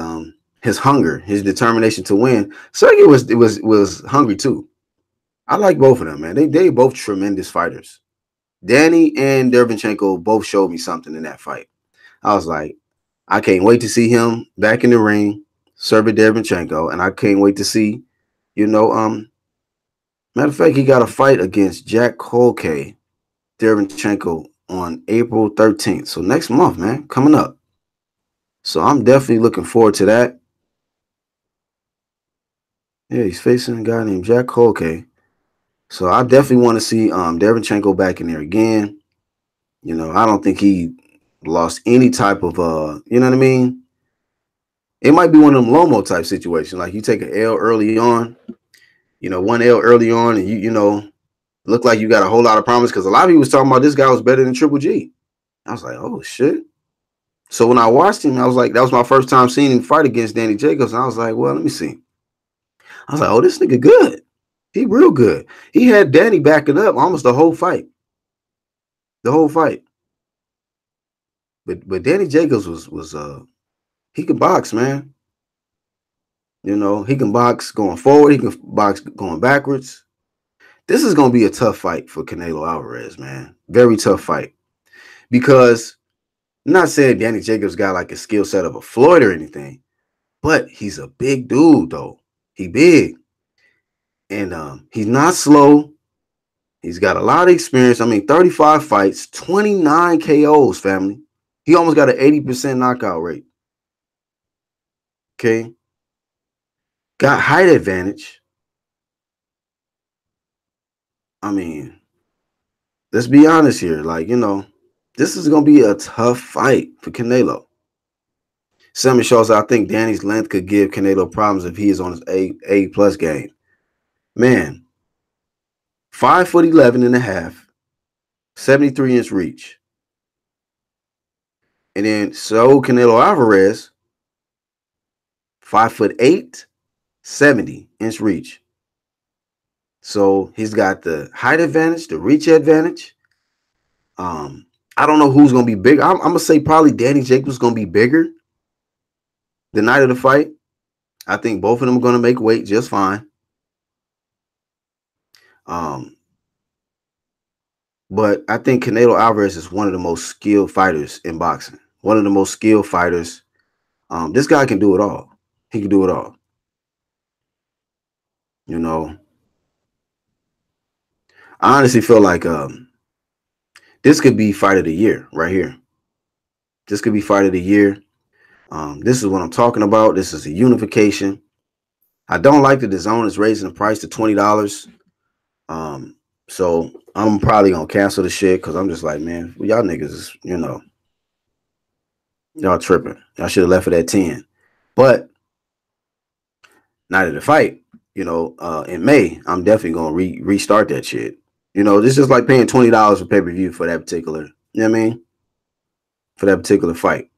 his hunger, his determination to win. Sergey was hungry too. I like both of them, man. They both tremendous fighters. Danny and Derevyanchenko both showed me something in that fight. I was like, I can't wait to see him back in the ring, serving Derevyanchenko, and I can't wait to see, matter of fact, he got a fight against Jack Holke, Derevyanchenko, on April 13th. So next month, man, coming up. So I'm definitely looking forward to that. Yeah, he's facing a guy named Jack Holke. So I definitely want to see Derevyanchenko back in there again. I don't think he lost any type of you know what I mean? It might be one of them Lomo type situations. Like you take an L early on, one L early on, and you look like you got a whole lot of promise, because a lot of people was talking about this guy was better than Triple G. I was like, oh shit. So when I watched him, I was like, that was my first time seeing him fight against Danny Jacobs. And I was like, well, let me see. I was like, oh, this nigga good. He real good. He had Danny backing up almost the whole fight. The whole fight. But Danny Jacobs was he can box, man. He can box going forward. He can box going backwards. This is going to be a tough fight for Canelo Alvarez, man. Very tough fight. Because I'm not saying Danny Jacobs got like a skill set of a Floyd or anything, but he's a big dude, though. He big. And he's not slow. He's got a lot of experience. I mean, 35 fights, 29 KOs, family. He almost got an 80% knockout rate. Okay. Got height advantage. I mean, let's be honest here. Like, this is going to be a tough fight for Canelo. Something shows I think Danny's length could give Canelo problems if he is on his A+ game. Man, 5'11" and a half, 73-inch reach. And then so Canelo Alvarez, 5'8", 70-inch reach. So he's got the height advantage, the reach advantage. I don't know who's gonna be bigger. I'm gonna say probably Danny Jacobs is gonna be bigger. the night of the fight, I think both of them are going to make weight just fine. But I think Canelo Alvarez is one of the most skilled fighters in boxing. One of the most skilled fighters. This guy can do it all. He can do it all. You know, I honestly feel like this could be fight of the year right here. This could be fight of the year. This is what I'm talking about. This is a unification. I don't like that the zone is raising the price to $20. So I'm probably gonna cancel the shit because I'm just like, man, y'all niggas is, y'all tripping. Y'all should have left it at 10. But night of the fight, in May, I'm definitely gonna restart that shit. This is just like paying $20 for pay-per-view for that particular, you know what I mean? For that particular fight.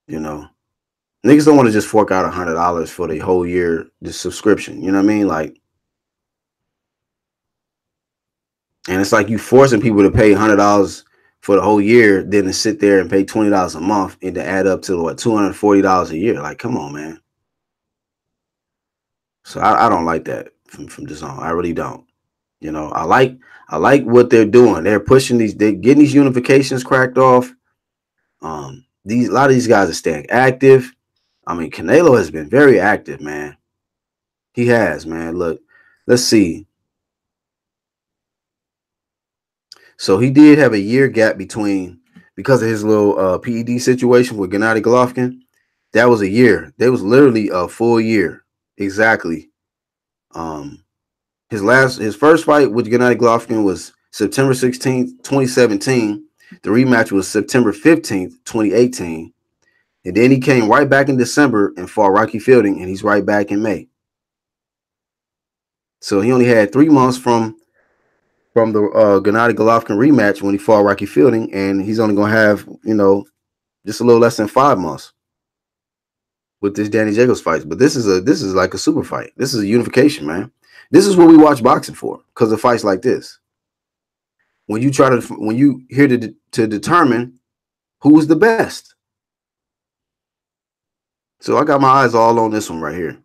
Niggas don't want to just fork out $100 for the whole year, the subscription. You know what I mean? Like, and it's like you forcing people to pay $100 for the whole year, then to sit there and pay $20 a month and to add up to what, $240 a year. Like, come on, man. So I don't like that from DAZN. I really don't. I like what they're doing. They're pushing they're getting these unifications cracked off. A lot of these guys are staying active. I mean, Canelo has been very active, man. He has, man. Look, let's see. So he did have a year gap between, because of his little PED situation with Gennady Golovkin. That was a year. That was literally a full year. Exactly. His first fight with Gennady Golovkin was September 16th, 2017. The rematch was September 15th, 2018. And then he came right back in December and fought Rocky Fielding, and he's right back in May. So he only had 3 months from the Gennady Golovkin rematch when he fought Rocky Fielding, and he's only going to have, just a little less than 5 months with this Danny Jacobs fight. But this is like a super fight. This is a unification, man. This is what we watch boxing for, because of fights like this. When you here to determine who's the best. So I got my eyes all on this one right here.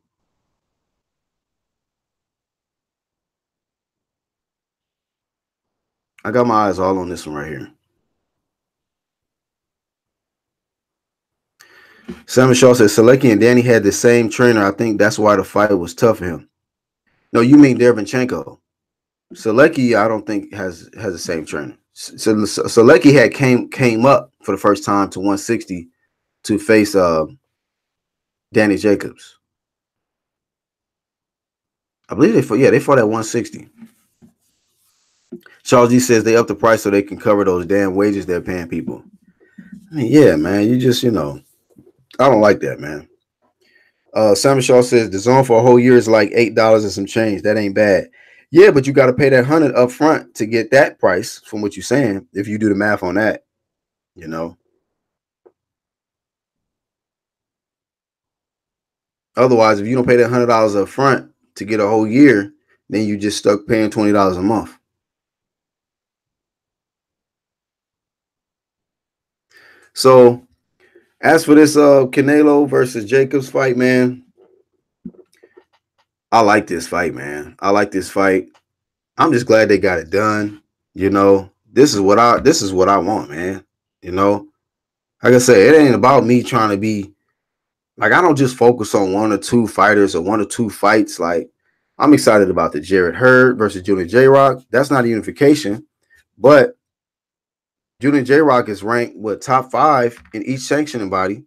I got my eyes all on this one right here. Simon Shaw says Selecki and Danny had the same trainer. I think that's why the fight was tough for him. No, you mean Derevyanchenko. Selecki, I don't think has the same trainer. So Selecki had came up for the first time to 160 to face Danny Jacobs. I believe they fought at 160. Charles G says they up the price so they can cover those damn wages they're paying people. I mean, yeah, man, you just, I don't like that, man. Simon Shaw says the zone for a whole year is like $8 and some change. That ain't bad. Yeah, but you got to pay that 100 up front to get that price from what you're saying. If you do the math on that, Otherwise, if you don't pay that $100 up front to get a whole year, then you just stuck paying $20 a month. So, as for this Canelo versus Jacobs fight, man, I like this fight, man. I like this fight. I'm just glad they got it done. This is what I want, man. Like I said, it ain't about me trying to be like, I don't just focus on one or two fighters or one or two fights. Like, I'm excited about the Jarrett Hurd versus Julian J-Rock. That's not a unification, but Julian J-Rock is ranked top 5 in each sanctioning body.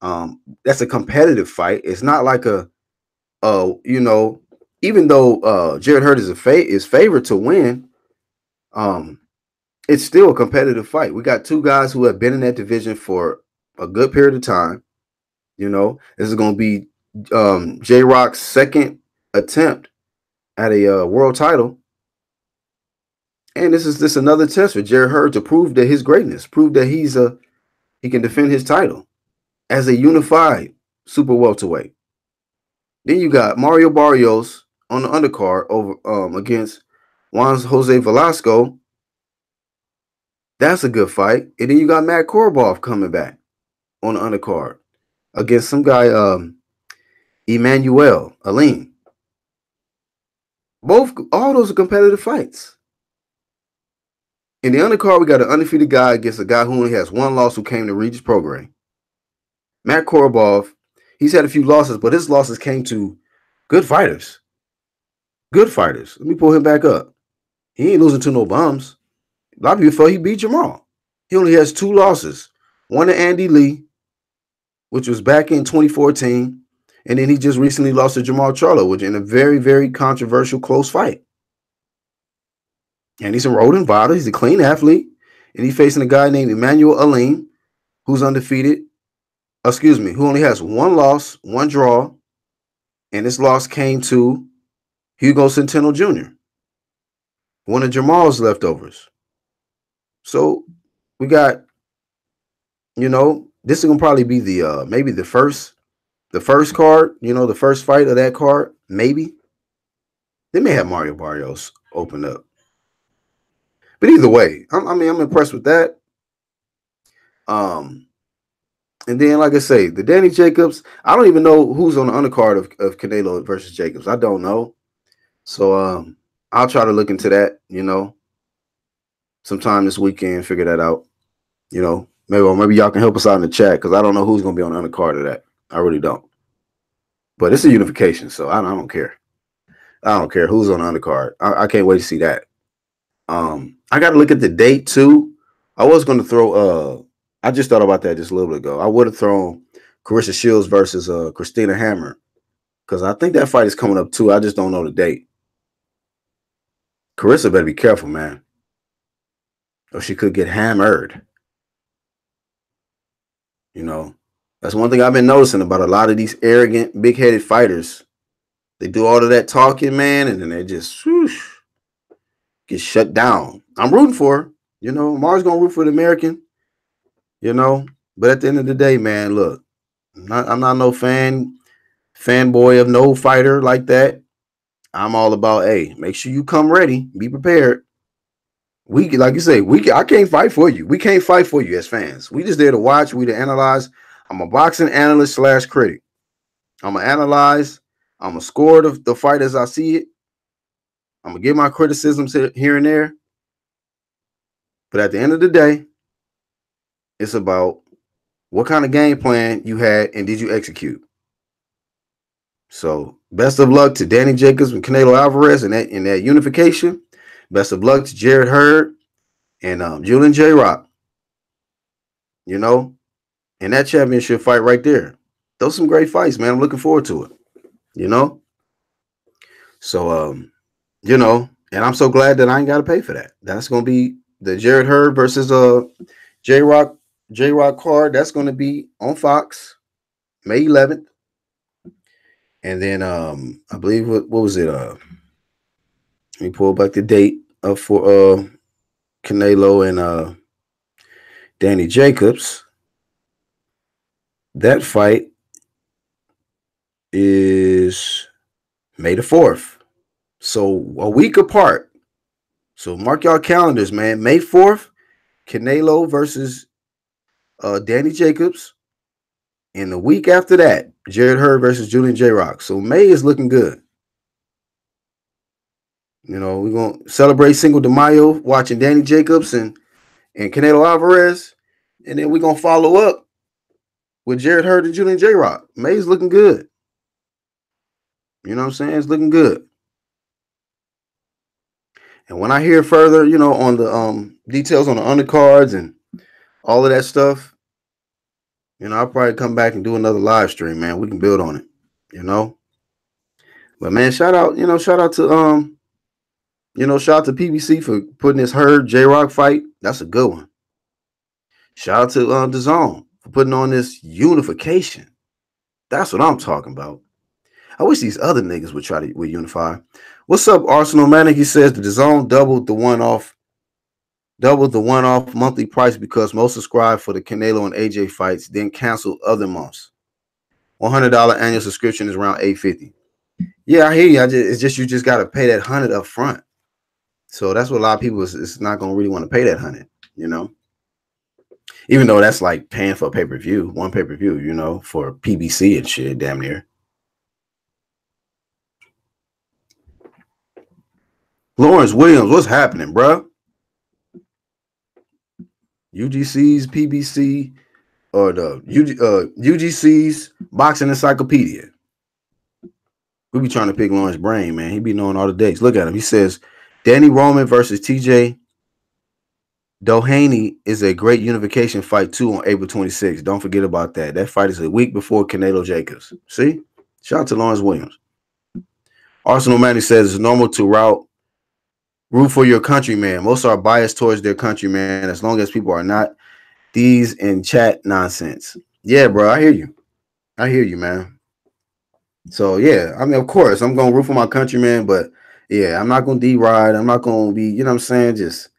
That's a competitive fight. It's not like even though Jarrett Hurd is favored to win, it's still a competitive fight. We got two guys who have been in that division for a good period of time. This is going to be J-Rock's second attempt at a world title. And this is another test for Jarrett Hurd to prove that his greatness, prove that he can defend his title as a unified super welterweight. Then you got Mario Barrios on the undercard over against Juan Jose Velasco. That's a good fight. And then you got Matt Korobov coming back on the undercard. against some guy, Emmanuel Aline. All those are competitive fights. In the undercard, we got an undefeated guy against a guy who only has one loss who came to Regis program. Matt Korobov, he's had a few losses, but his losses came to good fighters. Good fighters. Let me pull him back up. He ain't losing to no bums. A lot of people thought he beat Jamal. He only has 2 losses. One to Andy Lee, which was back in 2014. And then he just recently lost to Jamal Charlo, which in a very, very controversial close fight. And he's a rodent violent. He's a clean athlete. And he's facing a guy named Emmanuel Aline, who's undefeated. Who only has 1 loss, 1 draw. And this loss came to Hugo Centeno Jr., one of Jamal's leftovers. So we got, this is gonna probably be the maybe the first card, the first fight of that card. Maybe they may have Mario Barrios open up, but either way, I'm impressed with that. And then, like I say, the Danny Jacobs, I don't even know who's on the undercard of Canelo versus Jacobs. I don't know. So I'll try to look into that, sometime this weekend, figure that out. Maybe y'all can help us out in the chat, because I don't know who's going to be on the undercard of that. I really don't. But it's a unification, so I don't care. I don't care who's on the undercard. I can't wait to see that. I got to look at the date, too. I was going to throw I just thought about that just a little bit ago. I would have thrown Carissa Shields versus Christina Hammer, because I think that fight is coming up, too. I just don't know the date. Carissa better be careful, man, or she could get hammered. That's one thing I've been noticing about a lot of these arrogant, big-headed fighters. They do all of that talking, man, and then they just get shut down. I'm rooting for her. Mars going to root for the American, But at the end of the day, man, look, I'm not no fanboy of no fighter like that. I'm all about, hey, make sure you come ready. Be prepared. Like you say, I can't fight for you. We can't fight for you as fans. We just there to watch. We to analyze. I'm a boxing analyst / critic. I'm going to analyze. I'm going to score the fight as I see it. I'm going to give my criticisms here and there. But at the end of the day, it's about what kind of game plan you had and did you execute. So best of luck to Danny Jacobs and Canelo Alvarez in that unification. Best of luck to Jarrett Hurd and Julian J. Rock. In that championship fight right there. Those are some great fights, man. I'm looking forward to it. So, and I'm so glad that I ain't got to pay for that. That's going to be the Jarrett Hurd versus J. Rock card. That's going to be on Fox May 11th. And then I believe what was it? Let me pull back the date for Canelo and Danny Jacobs. That fight is May the 4th. So a week apart. So mark y'all calendars, man. May 4th, Canelo versus Danny Jacobs. And the week after that, Jarrett Hurd versus Julian J. Rock. So May is looking good. We're going to celebrate Cinco de Mayo watching Danny Jacobs and Canelo Alvarez. And then we're going to follow up with Jarrett Hurd and Julian J. Rock. May is looking good. You know what I'm saying? It's looking good. And when I hear further, on the details on the undercards and all of that stuff, I'll probably come back and do another live stream, man. We can build on it, But man, shout out to shout out to PBC for putting this Hurd J-Rock fight. That's a good one. Shout out to DAZN for putting on this unification. That's what I'm talking about. I wish these other niggas would unify. What's up, Arsenal Manic? He says the DAZN doubled the one-off monthly price because most subscribe for the Canelo and AJ fights, then cancel other months. $100 annual subscription is around $850. Yeah, I hear you. It's just you just got to pay that $100 up front. So that's what a lot of people is not going to really want to pay that $100, Even though that's like paying for a pay-per-view, one pay-per-view, you know, for PBC and shit, damn near. Lawrence Williams, what's happening, bro? UGC's PBC or the UGC's Boxing Encyclopedia. We be trying to pick Lawrence brain, man. He be knowing all the dates. Look at him. He says Danny Roman versus TJ Doheny is a great unification fight too on April 26th. Don't forget about that. That fight is a week before Canelo Jacobs. See? Shout out to Lawrence Williams. Arsenal Manny says it's normal to root for your countryman. Most are biased towards their countryman as long as people are not these in chat nonsense. Yeah, bro. I hear you. I hear you, man. So, yeah. I mean, of course, I'm going to root for my countryman, but, yeah, I'm not going to deride. I'm not going to be, you know what I'm saying, just,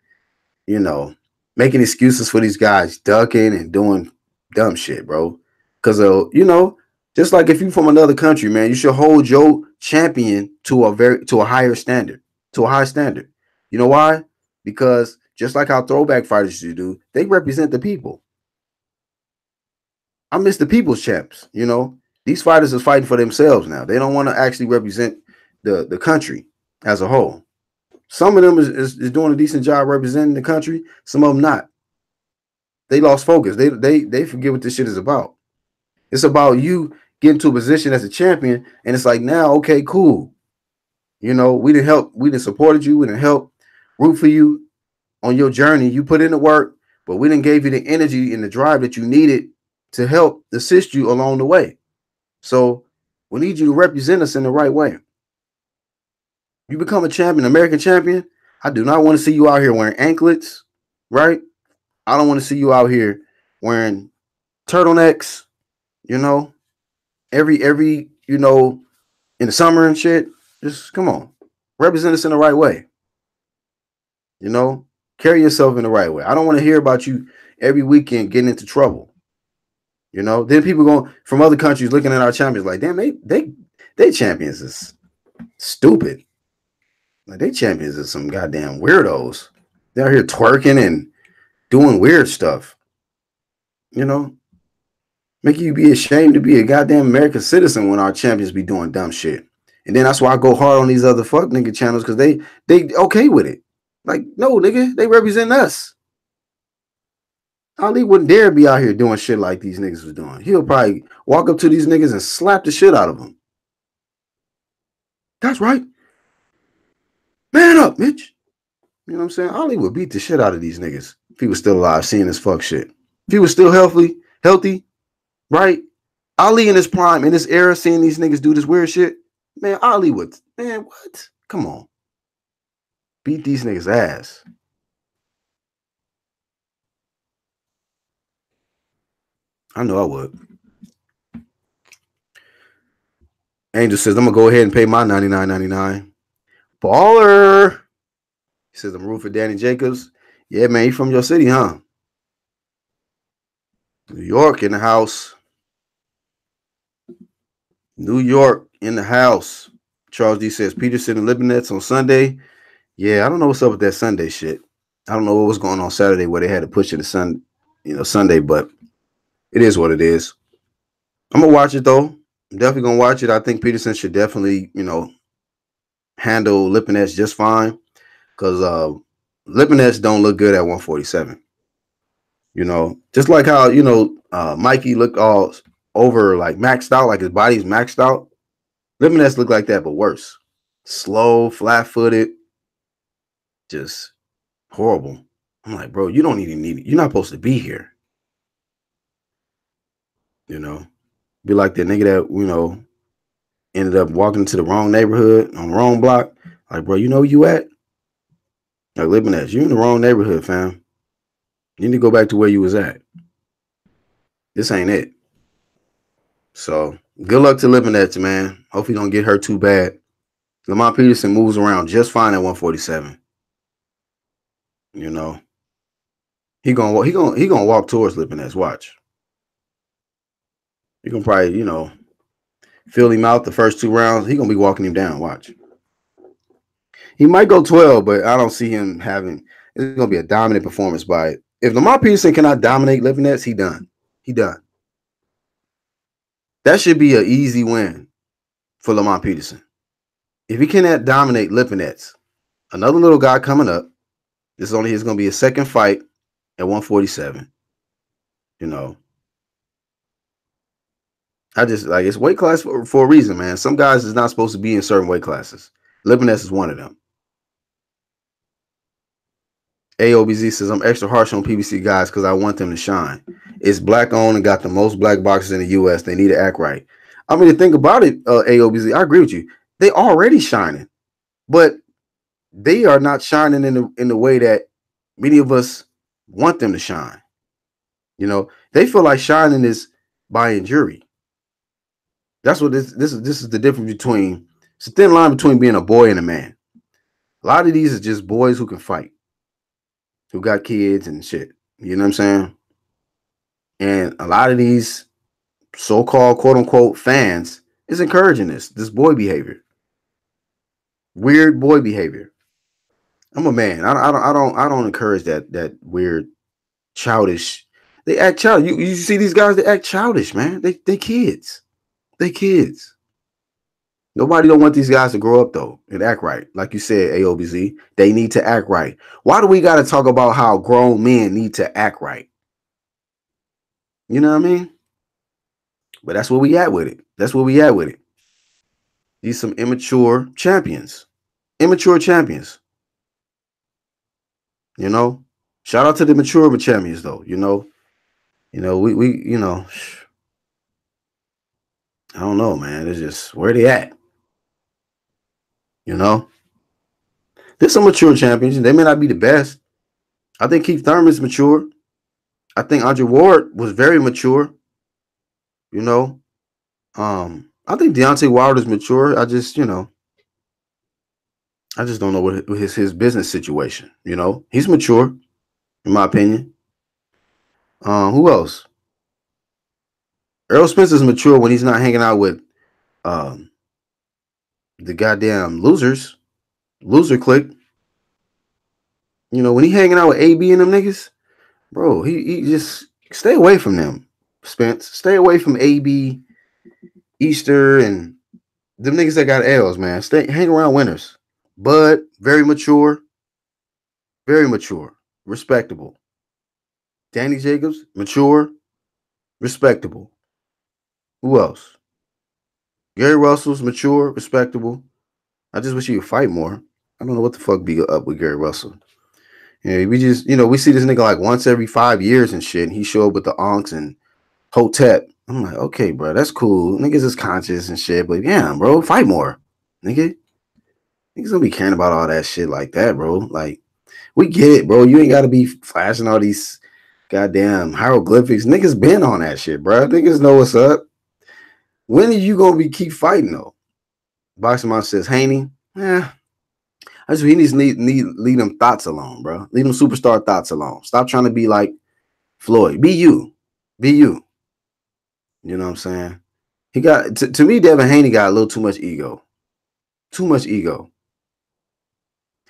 you know, making excuses for these guys ducking and doing dumb shit, bro. Because, you know, just like if you're from another country, man, you should hold your champion to a higher standard, to a high standard. You know why? Because just like how throwback fighters do, they represent the people. I miss the people's champs, you know. These fighters are fighting for themselves now. They don't want to actually represent the country as a whole. Some of them is doing a decent job representing the country. Some of them not. They lost focus. They forget what this shit is about. It's about you getting to a position as a champion, and it's like, now, okay, cool. You know, we didn't help. We didn't supported you. We didn't help root for you on your journey. You put in the work, but we didn't give you the energy and the drive that you needed to help assist you along the way. So we need you to represent us in the right way. You become a champion, American champion. I do not want to see you out here wearing anklets, right? I don't want to see you out here wearing turtlenecks, you know, every, you know, in the summer and shit. Just come on. Represent us in the right way. You know, carry yourself in the right way. I don't want to hear about you every weekend getting into trouble. You know, then people going from other countries looking at our champions like, damn, they champions is stupid. Like, they champions is some goddamn weirdos. They're here twerking and doing weird stuff. You know, making you be ashamed to be a goddamn American citizen when our champions be doing dumb shit. And then that's why I go hard on these other fuck nigga channels, because they okay with it. Like, no, nigga, they represent us. Ali wouldn't dare be out here doing shit like these niggas was doing. He'll probably walk up to these niggas and slap the shit out of them. That's right. Man up, bitch. You know what I'm saying? Ali would beat the shit out of these niggas if he was still alive, seeing this fuck shit. If he was still healthy, right? Ali in his prime, in this era, seeing these niggas do this weird shit, man, Ali would, man, what? Come on. Beat these niggas' ass. I know I would. Angel says, I'm going to go ahead and pay my $99.99. Baller. He says, I'm rooting for Danny Jacobs. Yeah, man, you from your city, huh? New York in the house. New York in the house. Charles D says, Peterson and Lipinets on Sunday. Yeah, I don't know what's up with that Sunday shit. I don't know what was going on Saturday where they had to push it to Sunday, but it is what it is. I'm going to watch it, though. I'm definitely going to watch it. I think Peterson should definitely, you know, handle Lipinets just fine, because Lipinets don't look good at 147. You know, just like how, you know, Mikey looked all over, like maxed out, like his body's maxed out. Lipinets look like that, but worse. Slow, flat-footed, just horrible. I'm like, bro, you don't even need it. You're not supposed to be here. You know, be like the nigga that, you know, ended up walking into the wrong neighborhood on the wrong block. Like, bro, you know where you at? Like, Lipinets, you in the wrong neighborhood, fam. You need to go back to where you was at. This ain't it. So, good luck to Lipinets, man. Hope he don't get hurt too bad. Lamont Peterson moves around just fine at 147. You know, he gonna walk towards Lipinets. Watch. He gonna probably, you know, feel him out the first 2 rounds. He gonna be walking him down. Watch. He might go 12, but I don't see him having. It's gonna be a dominant performance by If Lamar Peterson cannot dominate Lipinets, he done. He done. That should be an easy win for Lamar Peterson. If he cannot dominate Lipinets, another little guy coming up. This is only going to be his second fight at 147. You know, I just like it's weight class for a reason, man. Some guys is not supposed to be in certain weight classes. Lipinets is one of them. AOBZ says, I'm extra harsh on PBC guys because I want them to shine. It's black owned and got the most black boxers in the U.S. They need to act right. I mean, to think about it, AOBZ, I agree with you. They already shining, but they are not shining in the way that many of us want them to shine. You know, they feel like shining is buying jewelry. That's what this is the difference between, it's a thin line between being a boy and a man. A lot of these are just boys who can fight, who got kids and shit. You know what I'm saying? And a lot of these so-called quote-unquote fans is encouraging this boy behavior. Weird boy behavior. I'm a man. I don't encourage that weird childish. They act childish. You see these guys, they act childish, man. They kids. They kids. Nobody don't want these guys to grow up though and act right. Like you said, AOBZ, they need to act right. Why do we got to talk about how grown men need to act right? You know what I mean? But that's where we at with it. That's where we at with it. These some immature champions. Immature champions. You know? Shout out to the mature champions though, you know. We you know, I don't know, man. It's just where they at. You know? There's some mature champions. They may not be the best. I think Keith Thurman's mature. I think Andre Ward was very mature. You know? I think Deontay Wilder's mature. I just don't know what his business situation. You know? He's mature, in my opinion. Who else? Errol Spencer's mature when he's not hanging out with the goddamn loser clique. You know, when he hanging out with AB and them niggas, bro, he just stay away from them, Spence. Stay away from AB, Easter, and them niggas that got L's, man. Hang around winners. Bud, very mature, respectable. Danny Jacobs, mature, respectable. Who else? Gary Russell's mature, respectable. I just wish he would fight more. I don't know what the fuck be up with Gary Russell. Yeah, we just, we see this nigga like once every 5 years and shit, and he show up with the Onks and Hotep. I'm like, okay, bro, that's cool. Niggas is conscious and shit, but yeah, bro, fight more. Niggas don't be caring about all that shit like that, bro. Like, we get it, bro. You ain't got to be flashing all these goddamn hieroglyphics. Niggas been on that shit, bro. Niggas know what's up. When are you gonna keep fighting though? Boxing Mom says, Haney, he needs to leave them thoughts alone, bro. Leave them superstar thoughts alone. Stop trying to be like Floyd. Be you. Be you. You know what I'm saying? He got to me, Devin Haney got a little too much ego. Too much ego.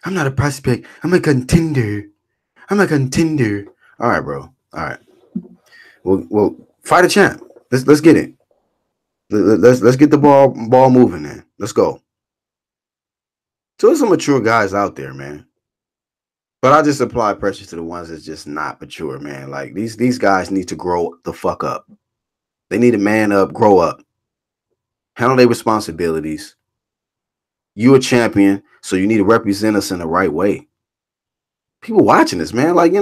I'm not a prospect. I'm a contender. All right, bro. All right. Well, fight a champ. Let's get it. Let's get the ball moving, man. Let's go. So there's some mature guys out there, man. But I just apply pressure to the ones that's just not mature, man. Like these guys need to grow the fuck up. They need to man up, grow up, handle their responsibilities. You're a champion, so you need to represent us in the right way. People watching this, man. Like,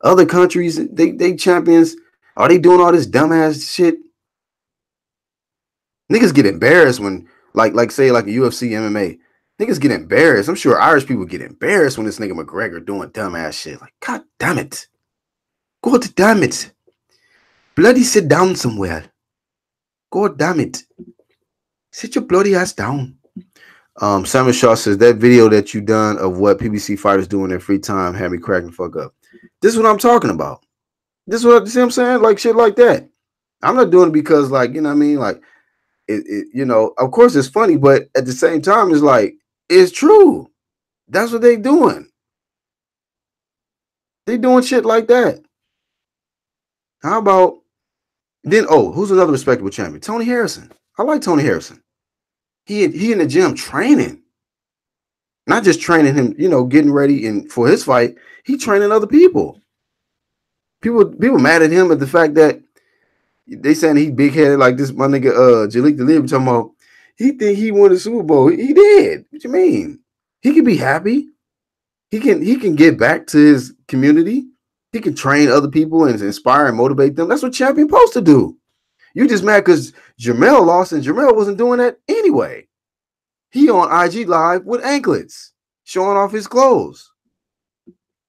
other countries, they champions. Are they doing all this dumbass shit? Niggas get embarrassed when, say a UFC MMA. Niggas get embarrassed. I'm sure Irish people get embarrassed when this nigga McGregor doing dumbass shit. Like, God damn it. God damn it. Bloody sit down somewhere. God damn it. Sit your bloody ass down. Samuel Shaw says, that video that you done of what PBC fighters do in their free time had me cracking the fuck up. This is what I'm talking about. This is what, see what I'm saying? Like, shit like that. I'm not doing it because, like, you know what I mean? Like, of course it's funny, but at the same time, it's like, it's true. That's what they doing. They doing shit like that. How about then? Oh, who's another respectable champion? Tony Harrison. I like Tony Harrison. He in the gym training, not just training him, getting ready and for his fight. He training other people. People mad at him at the fact that they saying he big headed like this. My nigga Jalik Delib talking about he think he won the Super Bowl. He did. What you mean? He can be happy. He can get back to his community. He can train other people and inspire and motivate them. That's what champion supposed to do. You just mad because Jamel lost and Jamel wasn't doing that anyway. He on IG Live with anklets, showing off his clothes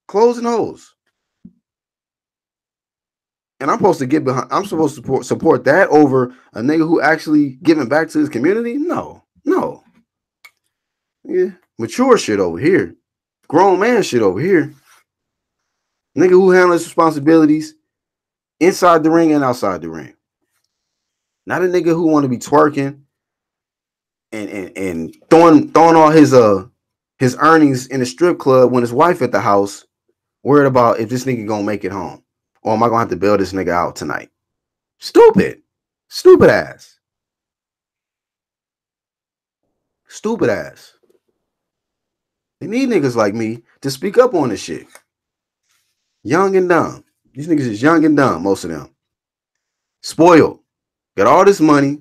and hoes. And I'm supposed to get behind. I'm supposed to support that over a nigga who actually giving back to his community. No. Yeah, mature shit over here. Grown man shit over here. Nigga who handles responsibilities inside the ring and outside the ring. Not a nigga who want to be twerking and throwing all his earnings in a strip club when his wife at the house, worried about if this nigga gonna make it home. Or am I gonna have to bail this nigga out tonight? Stupid ass. They need niggas like me to speak up on this shit. Young and dumb. These niggas is young and dumb, most of them. Spoiled. Got all this money,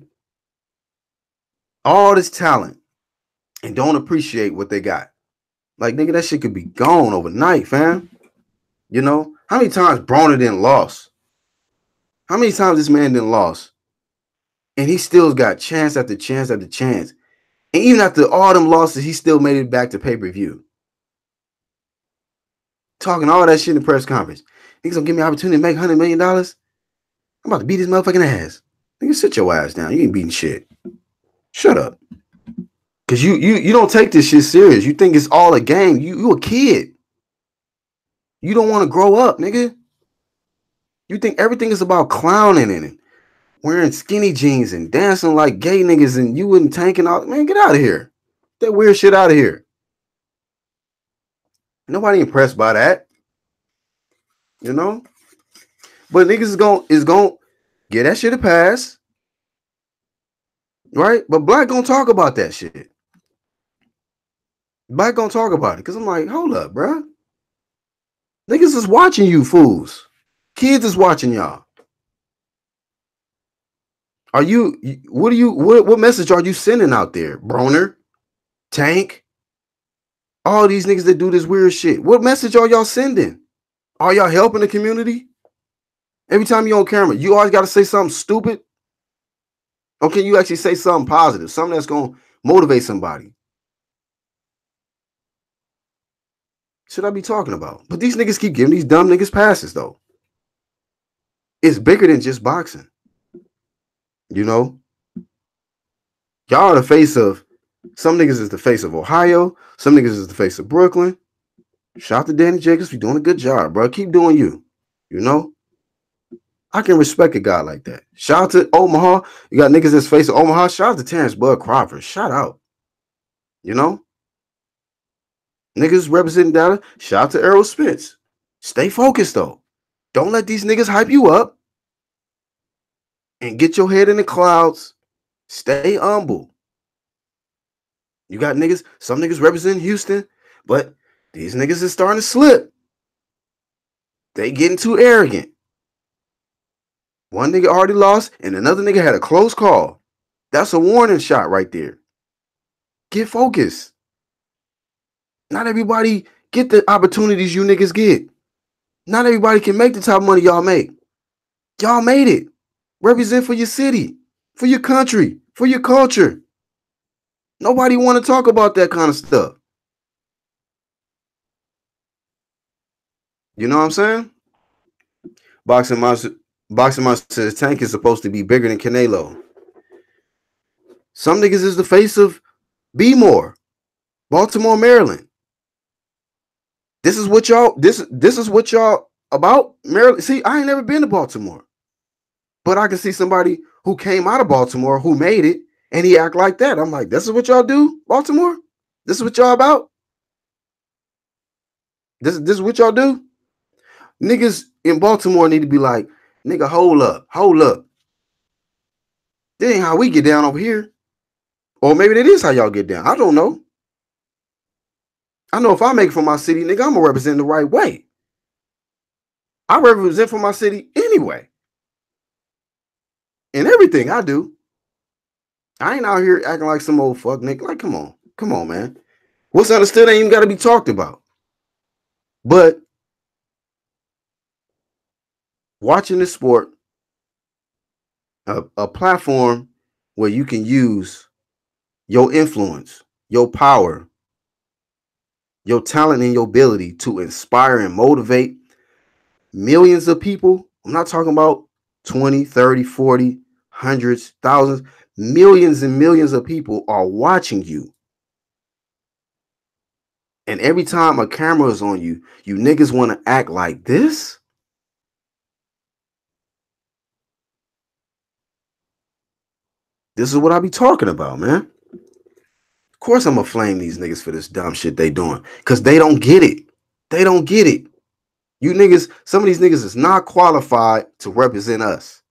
all this talent, and don't appreciate what they got. Like, nigga, that shit could be gone overnight, fam. You know? How many times Broner didn't lost? How many times this man didn't lost? And he still got chance after chance after chance. And even after all them losses, he still made it back to pay-per-view. Talking all that shit in the press conference. Niggas gonna give me an opportunity to make $100 million? I'm about to beat his motherfucking ass. Nigga, sit your ass down. You ain't beating shit. Shut up. Cause you don't take this shit serious. You think it's all a game. You a kid. You don't want to grow up, nigga. You think everything is about clowning and wearing skinny jeans and dancing like gay niggas and you wouldn't tanking out. Man, get out of here. Get that weird shit out of here. Nobody impressed by that. You know? But niggas is gonna get that shit a pass. Right? But Black gonna talk about that shit. Black gonna talk about it. Because I'm like, hold up, bro. Niggas is watching you fools. Kids is watching y'all. What message are you sending out there? Broner? Tank? All these niggas that do this weird shit. What message are y'all sending? Are y'all helping the community? Every time you're on camera, you always got to say something stupid? Or can you actually say something positive? Something that's going to motivate somebody? Should I be talking about? But these niggas keep giving these dumb niggas passes, though. It's bigger than just boxing. You know? Y'all are the face of, some niggas is the face of Ohio. Some niggas is the face of Brooklyn. Shout out to Danny Jacobs. You're doing a good job, bro. Keep doing you. You know? I can respect a guy like that. Shout out to Omaha. You got niggas that's face of Omaha. Shout out to Terrence Bud Crawford. Shout out. You know? Niggas representing Dallas. Shout out to Errol Spence. Stay focused, though. Don't let these niggas hype you up. And get your head in the clouds. Stay humble. You got niggas, some niggas representing Houston, but these niggas is starting to slip. They getting too arrogant. One nigga already lost, and another nigga had a close call. That's a warning shot right there. Get focused. Not everybody get the opportunities you niggas get. Not everybody can make the type of money y'all make. Y'all made it. Represent for your city, for your country, for your culture. Nobody want to talk about that kind of stuff. You know what I'm saying? Boxing Monster says Tank is supposed to be bigger than Canelo. Some niggas is the face of B-More, Baltimore, Maryland. This is what y'all, this is what y'all about, Maryland. See, I ain't never been to Baltimore. But I can see somebody who came out of Baltimore who made it and he act like that. I'm like, this is what y'all do, Baltimore? This is what y'all about? This is what y'all do? Niggas in Baltimore need to be like, Nigga, hold up. Hold up. This ain't how we get down over here. Or maybe that is how y'all get down. I don't know. I know if I make it for my city, nigga, I'm gonna represent the right way. I represent for my city anyway. In everything I do. I ain't out here acting like some old fuck nigga. Like, come on. Come on, man. What's understood ain't even gotta be talked about. But watching this sport, a platform where you can use your influence, your power, your talent, and your ability to inspire and motivate millions of people. I'm not talking about 20, 30, 40, hundreds, thousands, millions and millions of people are watching you. And every time a camera is on you, you niggas want to act like this? This is what I be talking about, man. Of course I'm gonna flame these niggas for this dumb shit they doing. Cause they don't get it. They don't get it. You niggas, some of these niggas is not qualified to represent us.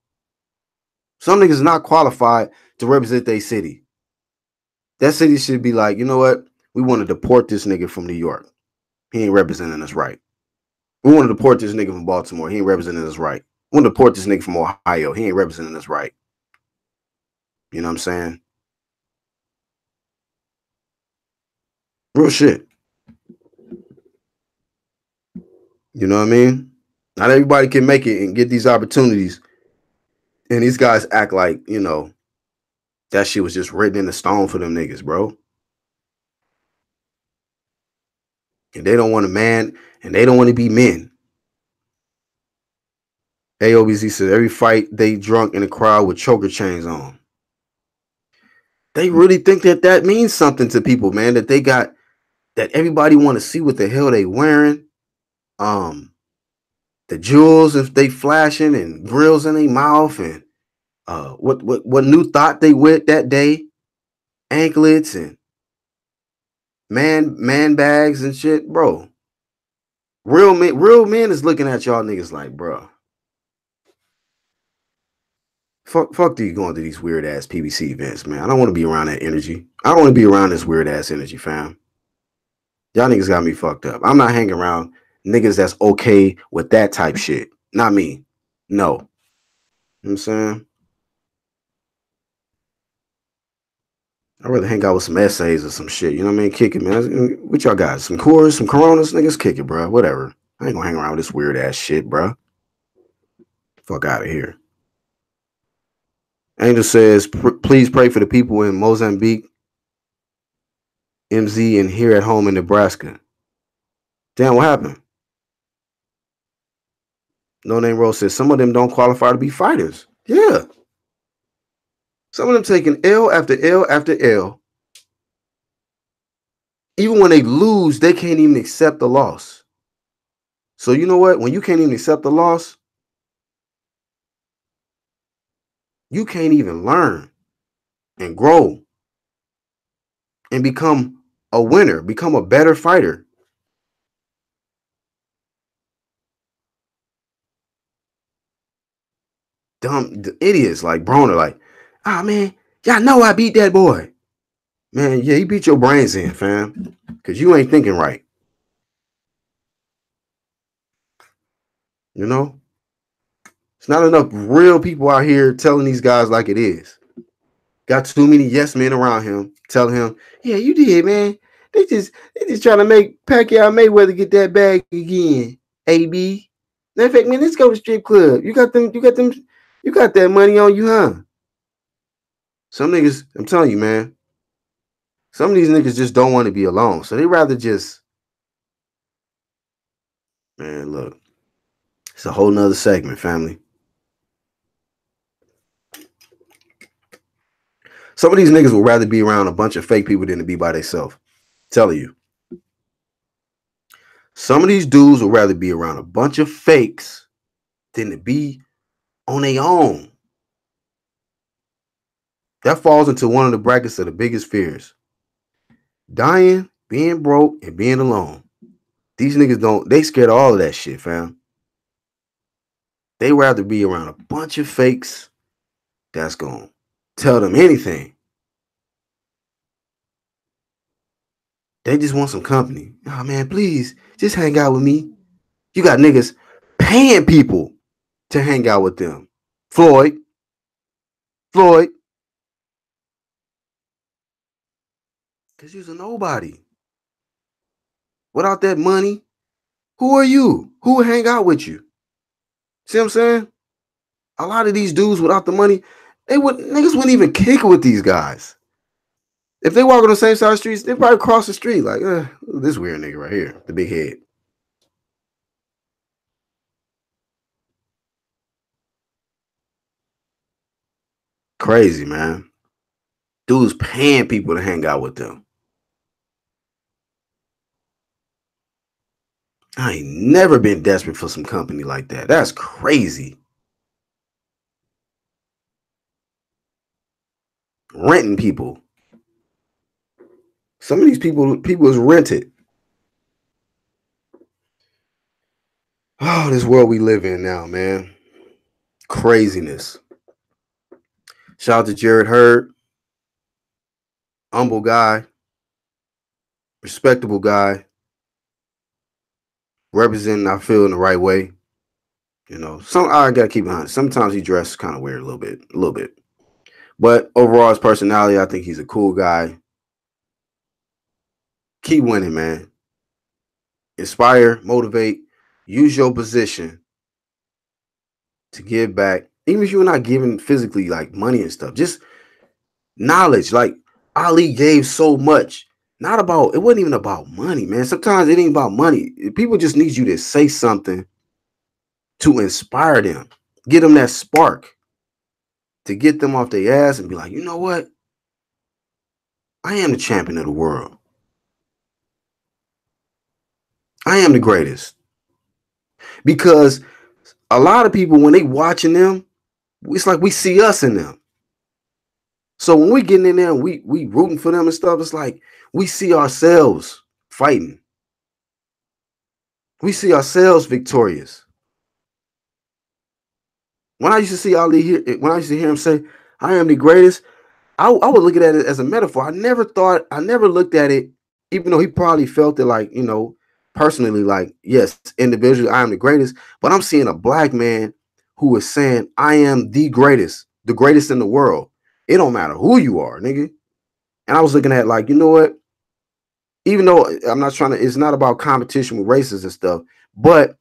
Some niggas is not qualified to represent their city. That city should be like, you know what? We want to deport this nigga from New York. He ain't representing us right. We want to deport this nigga from Baltimore. He ain't representing us right. We want to deport this nigga from Ohio. He ain't representing us right. You know what I'm saying? Real shit. You know what I mean? Not everybody can make it and get these opportunities. And these guys act like, you know, that shit was just written in the stone for them niggas, bro. And they don't want to man, and they don't want to be men. AOBZ says every fight they drunk in the crowd with choker chains on. They really think that that means something to people, man. That they got, that everybody want to see what the hell they wearing. The jewels if they flashing and grills in their mouth and what new thought they with that day, anklets and man bags and shit, bro. Real men is looking at y'all niggas like, bro. Fuck you going to these weird ass PBC events, man. I don't want to be around that energy. I don't want to be around this weird ass energy, fam. Y'all niggas got me fucked up. I'm not hanging around niggas that's okay with that type shit. Not me. No. You know what I'm saying? I'd rather hang out with some essays or some shit. You know what I mean? Kick it, man. What y'all got? Some Coors, some Coronas? Niggas kick it, bro. Whatever. I ain't gonna hang around with this weird ass shit, bro. Fuck out of here. Angel says, please pray for the people in Mozambique, MZ, and here at home in Nebraska. Damn, what happened? No Name Rose says, some of them don't qualify to be fighters. Yeah. Some of them taking L after L after L. Even when they lose, they can't even accept the loss. So you know what? When you can't even accept the loss, you can't even learn and grow and become a winner, become a better fighter. Dumb idiots like Broner, like, ah, man, y'all know I beat that boy. Man, yeah, you beat your brains in, fam, because you ain't thinking right. You know? It's not enough real people out here telling these guys like it is. Got too many yes men around him telling him, yeah, you did, man. They just trying to make Pacquiao Mayweather get that bag again. AB. Matter of fact, man, let's go to strip club. You got that money on you, huh? Some niggas, I'm telling you, man, some of these niggas just don't want to be alone. So they rather just, man, look, it's a whole nother segment, family. Some of these niggas would rather be around a bunch of fake people than to be by themselves. Telling you. Some of these dudes would rather be around a bunch of fakes than to be on their own. That falls into one of the brackets of the biggest fears. Dying, being broke, and being alone. These niggas they scared of all of that shit, fam. They rather be around a bunch of fakes that's going to tell them anything. They just want some company. Oh, man, please, just hang out with me. You got niggas paying people to hang out with them. Floyd, because you're a nobody. Without that money, who are you? Who would hang out with you? See what I'm saying? A lot of these dudes without the money, niggas wouldn't even kick with these guys. If they walk on the same side of the streets, they probably cross the street like, this weird nigga right here, the big head. Crazy, man. Dudes paying people to hang out with them. I ain't never been desperate for some company like that. That's crazy. Renting people. Some of these people is rented. Oh, this world we live in now, man. Craziness. Shout out to Jarrett Hurd. Humble guy. Respectable guy. Representing, I feel, in the right way. You know, I gotta keep it honest. Sometimes he dresses kind of weird a little bit. But overall, his personality, I think he's a cool guy. Keep winning, man. Inspire, motivate, use your position to give back. Even if you're not giving physically like money and stuff, just knowledge. Like Ali gave so much. It wasn't even about money, man. Sometimes it ain't about money. People just need you to say something to inspire them, get them that spark to get them off their ass and be like, you know what? I am the champion of the world. I am the greatest. Because a lot of people, when they watching them, it's like we see us in them. So when we getting in there and we rooting for them and stuff, it's like we see ourselves fighting. We see ourselves victorious. When I used to see Ali here, when I used to hear him say, I am the greatest, I would look at it as a metaphor. I never looked at it, even though he probably felt it like, you know, personally, like, yes, individually, I am the greatest. But I'm seeing a black man who is saying, I am the greatest in the world. It don't matter who you are, nigga. And I was looking at like, you know what? Even though it's not about competition with races and stuff, but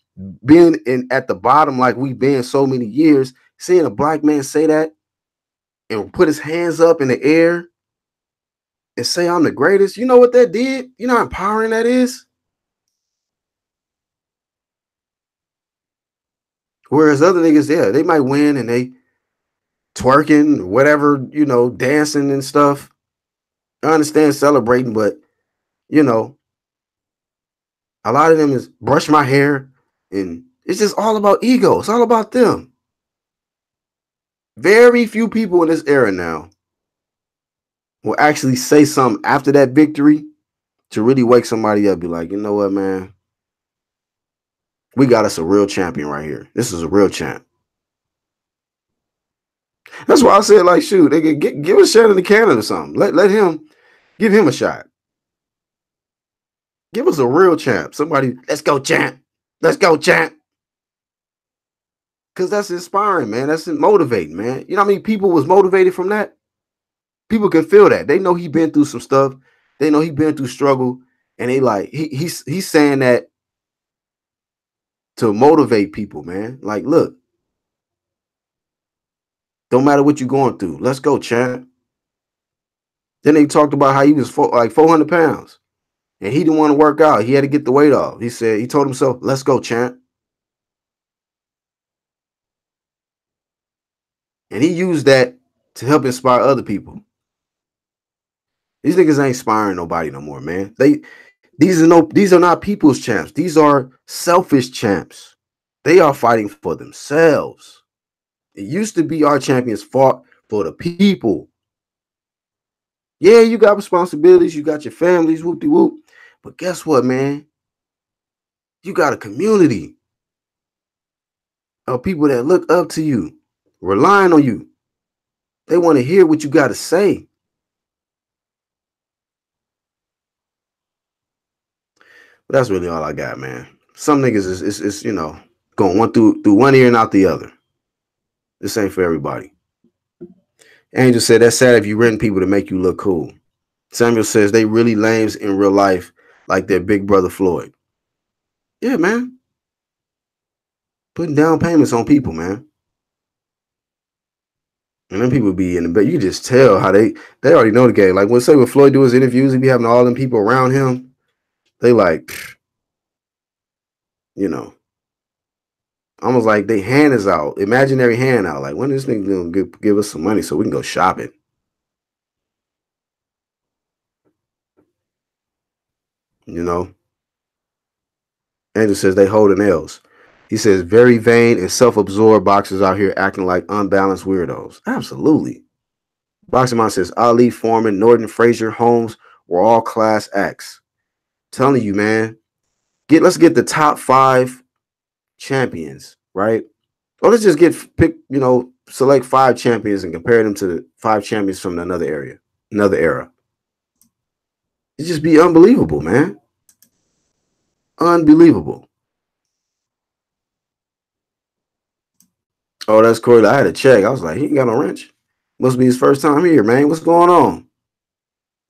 being at the bottom like we've been so many years, seeing a black man say that and put his hands up in the air and say I'm the greatest, you know what that did? You know how empowering that is? Whereas other niggas, yeah, they might win and they twerking, whatever, you know, dancing and stuff. I understand celebrating, but you know, a lot of them is brush my hair and it's just all about ego. It's all about them. Very few people in this era now will actually say something after that victory to really wake somebody up. Be like, you know what, man? We got us a real champion right here. This is a real champ. That's why I said, like, shoot, they could give a shot in the cannon or something. Let him give him a shot. Give us a real champ. Somebody, let's go, champ. Let's go, champ. Because that's inspiring, man. That's motivating, man. You know how many people was motivated from that? People can feel that. They know he been through some stuff. They know he been through struggle. And they like, he's saying that to motivate people, man. Like, look, don't matter what you're going through. Let's go, champ. Then they talked about how he was like 400 pounds. And he didn't want to work out. He had to get the weight off. He told himself, let's go, champ. And he used that to help inspire other people. These niggas ain't inspiring nobody no more, man. These are not people's champs. These are selfish champs. They are fighting for themselves. It used to be our champions fought for the people. Yeah, you got responsibilities. You got your families, whoop-de-whoop. But guess what, man? You got a community. of people that look up to you, relying on you. They want to hear what you got to say. But that's really all I got, man. Some niggas is going one through one ear and out the other. This ain't for everybody. Angel said that's sad if you rent people to make you look cool. Samuel says they really lames in real life, like their big brother Floyd. Yeah, man. Putting down payments on people, man. And then people be in the bed. You can just tell how they already know the game. Like when Floyd do his interviews, he be having all them people around him. They like, you know, almost like they hand is out, imaginary hand out. Like when this nigga gonna give us some money so we can go shopping? You know. Andrew says they holding L's. He says very vain and self-absorbed boxers out here acting like unbalanced weirdos. Absolutely. Boxing Mind says Ali, Foreman, Norton, Frazier, Holmes were all class acts. Telling you, man. Let's get the top 5 champions, right? Or let's just select 5 champions and compare them to the 5 champions from another era. It'd just be unbelievable, man. Unbelievable. Oh, that's Corey. I had to check. I was like, he ain't got no wrench. Must be his first time here, man. What's going on?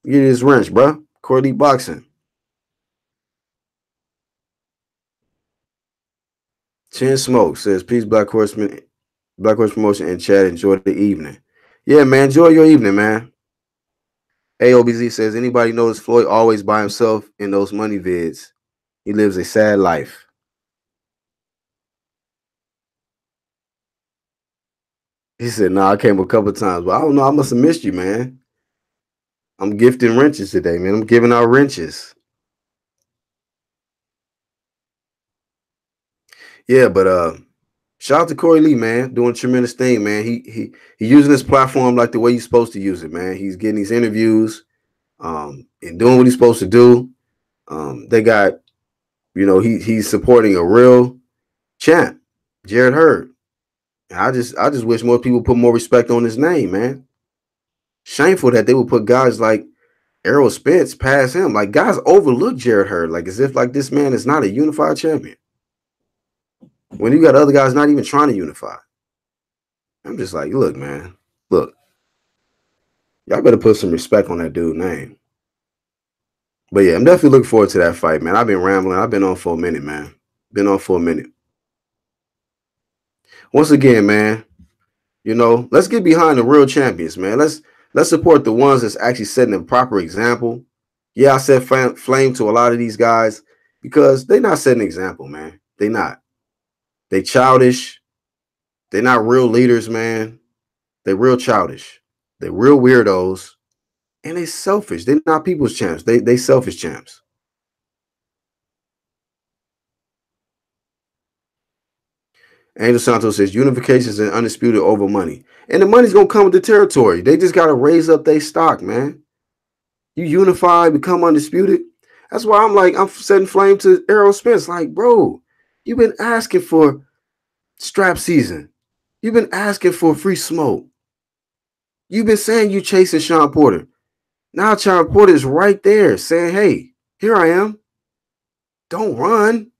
Get his wrench, bro. Corey Boxing. Chin Smoke says, peace, Black Horse Promotion and Chad. Enjoy the evening. Yeah, man. Enjoy your evening, man. AOBZ says, anybody notice Floyd always by himself in those money vids? He lives a sad life. He said, I came a couple times, but I don't know. I must have missed you, man. I'm gifting wrenches today, man. I'm giving out wrenches. Yeah, but shout out to Corey Lee, man, doing a tremendous thing, man. He using this platform like the way you're supposed to use it, man. He's getting these interviews, and doing what he's supposed to do. They got, he's supporting a real champ, Jarrett Hurd. And I just wish more people put more respect on his name, man. Shameful that they would put guys like Errol Spence past him. Like guys overlook Jarrett Hurd, like as if like this man is not a unified champion. When you got other guys not even trying to unify. I'm just like, look, man, look, y'all better put some respect on that dude's name. But yeah, I'm definitely looking forward to that fight, man. I've been rambling. I've been on for a minute, man. Been on for a minute. Once again, man, let's get behind the real champions, man. Let's support the ones that's actually setting a proper example. Yeah, I said flame to a lot of these guys because they're not setting an example, man. They not. They childish. They're not real leaders, man. They real childish. They real weirdos. And they selfish. They're not people's champs. They selfish champs. Angel Santos says unification is an undisputed over money. And the money's gonna come with the territory. They just gotta raise up their stock, man. You unify, become undisputed. That's why I'm setting flame to Errol Spence. Like, bro, you've been asking for strap season. You've been asking for free smoke. You've been saying you chasing Sean Porter. Now Sean Porter is right there saying, hey, here I am. Don't run.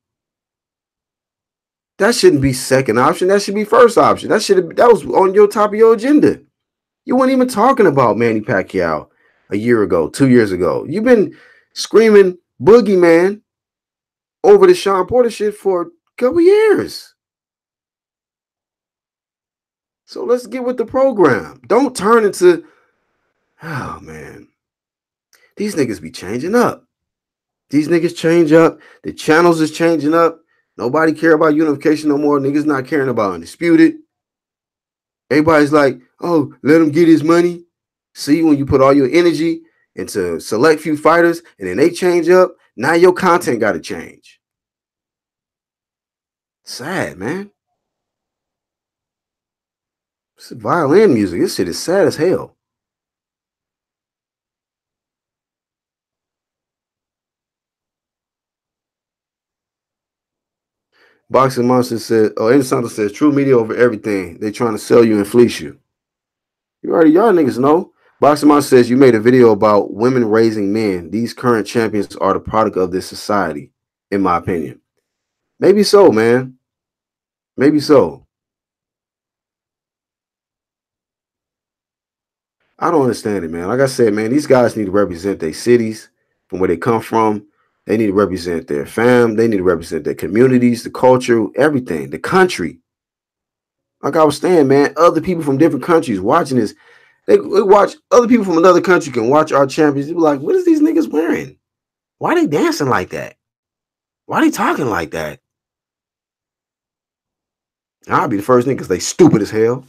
That shouldn't be second option. That should be first option. That was on your top of your agenda. You weren't even talking about Manny Pacquiao a year ago, 2 years ago. You've been screaming boogeyman over the Sean Porter shit for a couple years. So let's get with the program. Don't turn into, oh man, these niggas be changing up. These niggas change up. The channels is changing up. Nobody care about unification no more. Niggas not caring about undisputed. Everybody's like, oh, let him get his money. See, when you put all your energy into select few fighters and then they change up, now your content got to change. Sad, man. It's violin music. This shit is sad as hell. Boxing Monster said, oh, Insanta says, true media over everything. They trying to sell you and fleece you. Y'all niggas know. Boxing Monster says, you made a video about women raising men. These current champions are the product of this society, in my opinion. Maybe so, man. Maybe so. I don't understand it, man. Like I said, man, these guys need to represent their cities from where they come from. They need to represent their fam. They need to represent their communities, the culture, everything, the country. Like I was saying, man, other people from different countries watching this, they watch other people from another country can watch our champions. They be like, what is these niggas wearing? Why they dancing like that? Why they talking like that? I'll be the first niggas. They stupid as hell.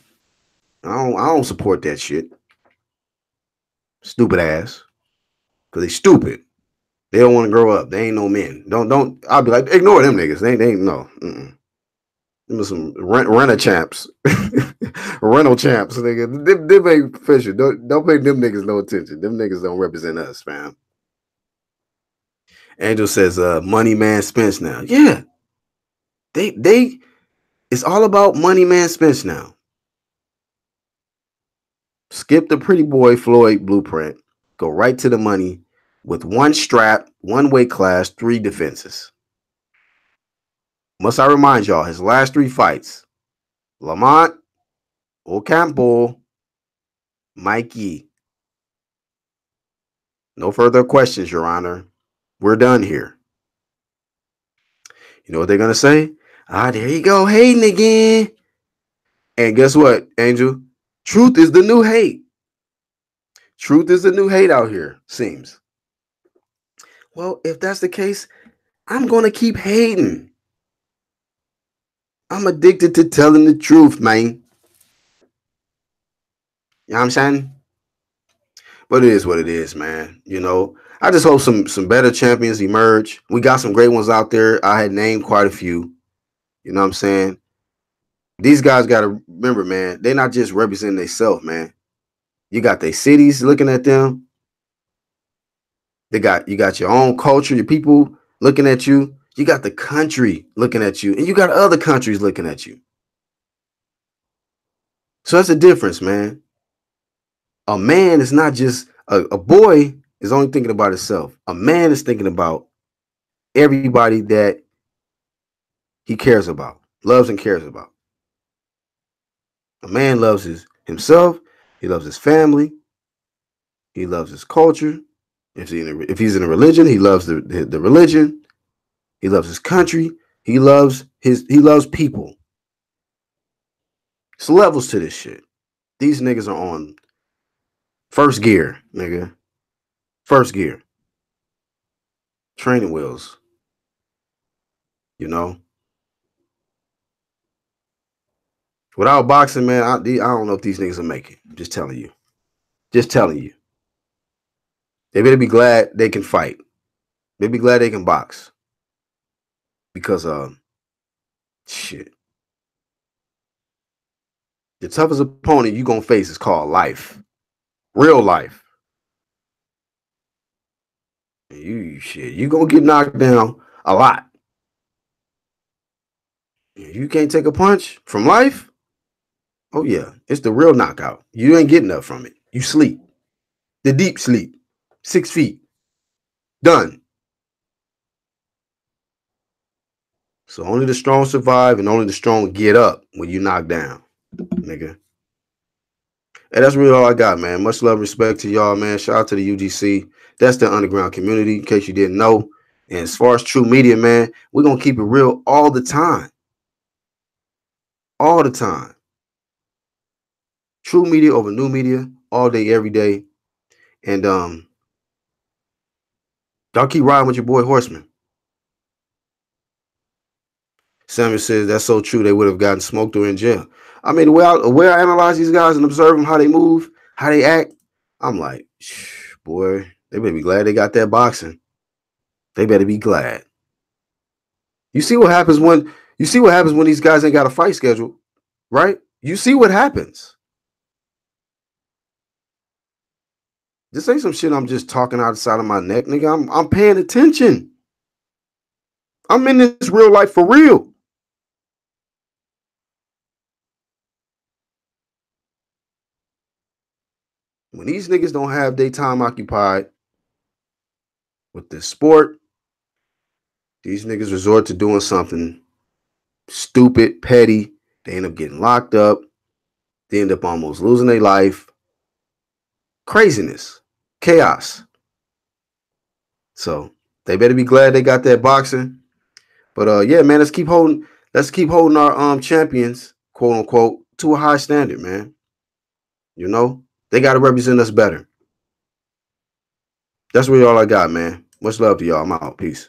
I don't support that shit. Stupid ass. Cause they stupid. They don't want to grow up. They ain't no men. Don't. I'll be like, ignore them niggas. They ain't no. Them are some rent champs, rental champs. Nigga, them ain't official. Don't pay them niggas no attention. Them niggas don't represent us, fam. Angel says, money man Spence now. Yeah, they. It's all about money man Spence now. Skip the pretty boy Floyd blueprint. Go right to the money with one strap, one weight class, 3 defenses. Must I remind y'all, his last 3 fights, Lamont, Ocampo, Mikey. No further questions, Your Honor. We're done here. You know what they're going to say? There you go, hating again. And guess what, Angel? Truth is the new hate. Truth is the new hate out here, seems. Well, if that's the case, I'm going to keep hating. I'm addicted to telling the truth, man. You know what I'm saying? But it is what it is, man. You know, I just hope some better champions emerge. We got some great ones out there. I had named quite a few. You know what I'm saying? These guys got to remember, man, they're not just representing themselves, man. You got their cities looking at them. You got your own culture, your people looking at you. You got the country looking at you, and you got other countries looking at you. So that's the difference, man. A man is not just a boy is only thinking about himself. A man is thinking about everybody that he cares about, loves and cares about. A man loves himself. He loves his family. He loves his culture. If he's in a religion, he loves the religion. He loves his country. He loves people. It's levels to this shit. These niggas are on first gear, nigga. First gear. Training wheels. You know? Without boxing, man, I don't know if these niggas will make it. I'm just telling you. Just telling you. They better be glad they can fight. They be glad they can box. Because shit. The toughest opponent you gonna face is called life. Real life. You gonna get knocked down a lot. You can't take a punch from life. Oh yeah, it's the real knockout. You ain't getting up from it. You sleep. The deep sleep. 6 feet. Done. So only the strong survive and only the strong get up when you knock down, nigga. And that's really all I got, man. Much love and respect to y'all, man. Shout out to the UGC. That's the underground community, in case you didn't know. And as far as true media, man, we're going to keep it real all the time. All the time. True media over new media, all day, every day. And y'all keep riding with your boy Horseman. Samuel says that's so true. They would have gotten smoked or in jail. I mean, the way I analyze these guys and observe them, how they move, how they act, I'm like, boy, they better be glad they got that boxing. They better be glad. You see what happens when these guys ain't got a fight schedule, right? You see what happens. This ain't some shit I'm just talking outside of my neck, nigga. I'm paying attention. I'm in this real life for real. When these niggas don't have their time occupied with this sport, these niggas resort to doing something stupid, petty. They end up getting locked up. They end up almost losing their life. Craziness. Chaos. So they better be glad they got that boxing. But yeah, man, let's keep holding our champions, quote unquote, to a high standard, man. You know? They gotta represent us better. That's really all I got, man. Much love to y'all. I'm out. Peace.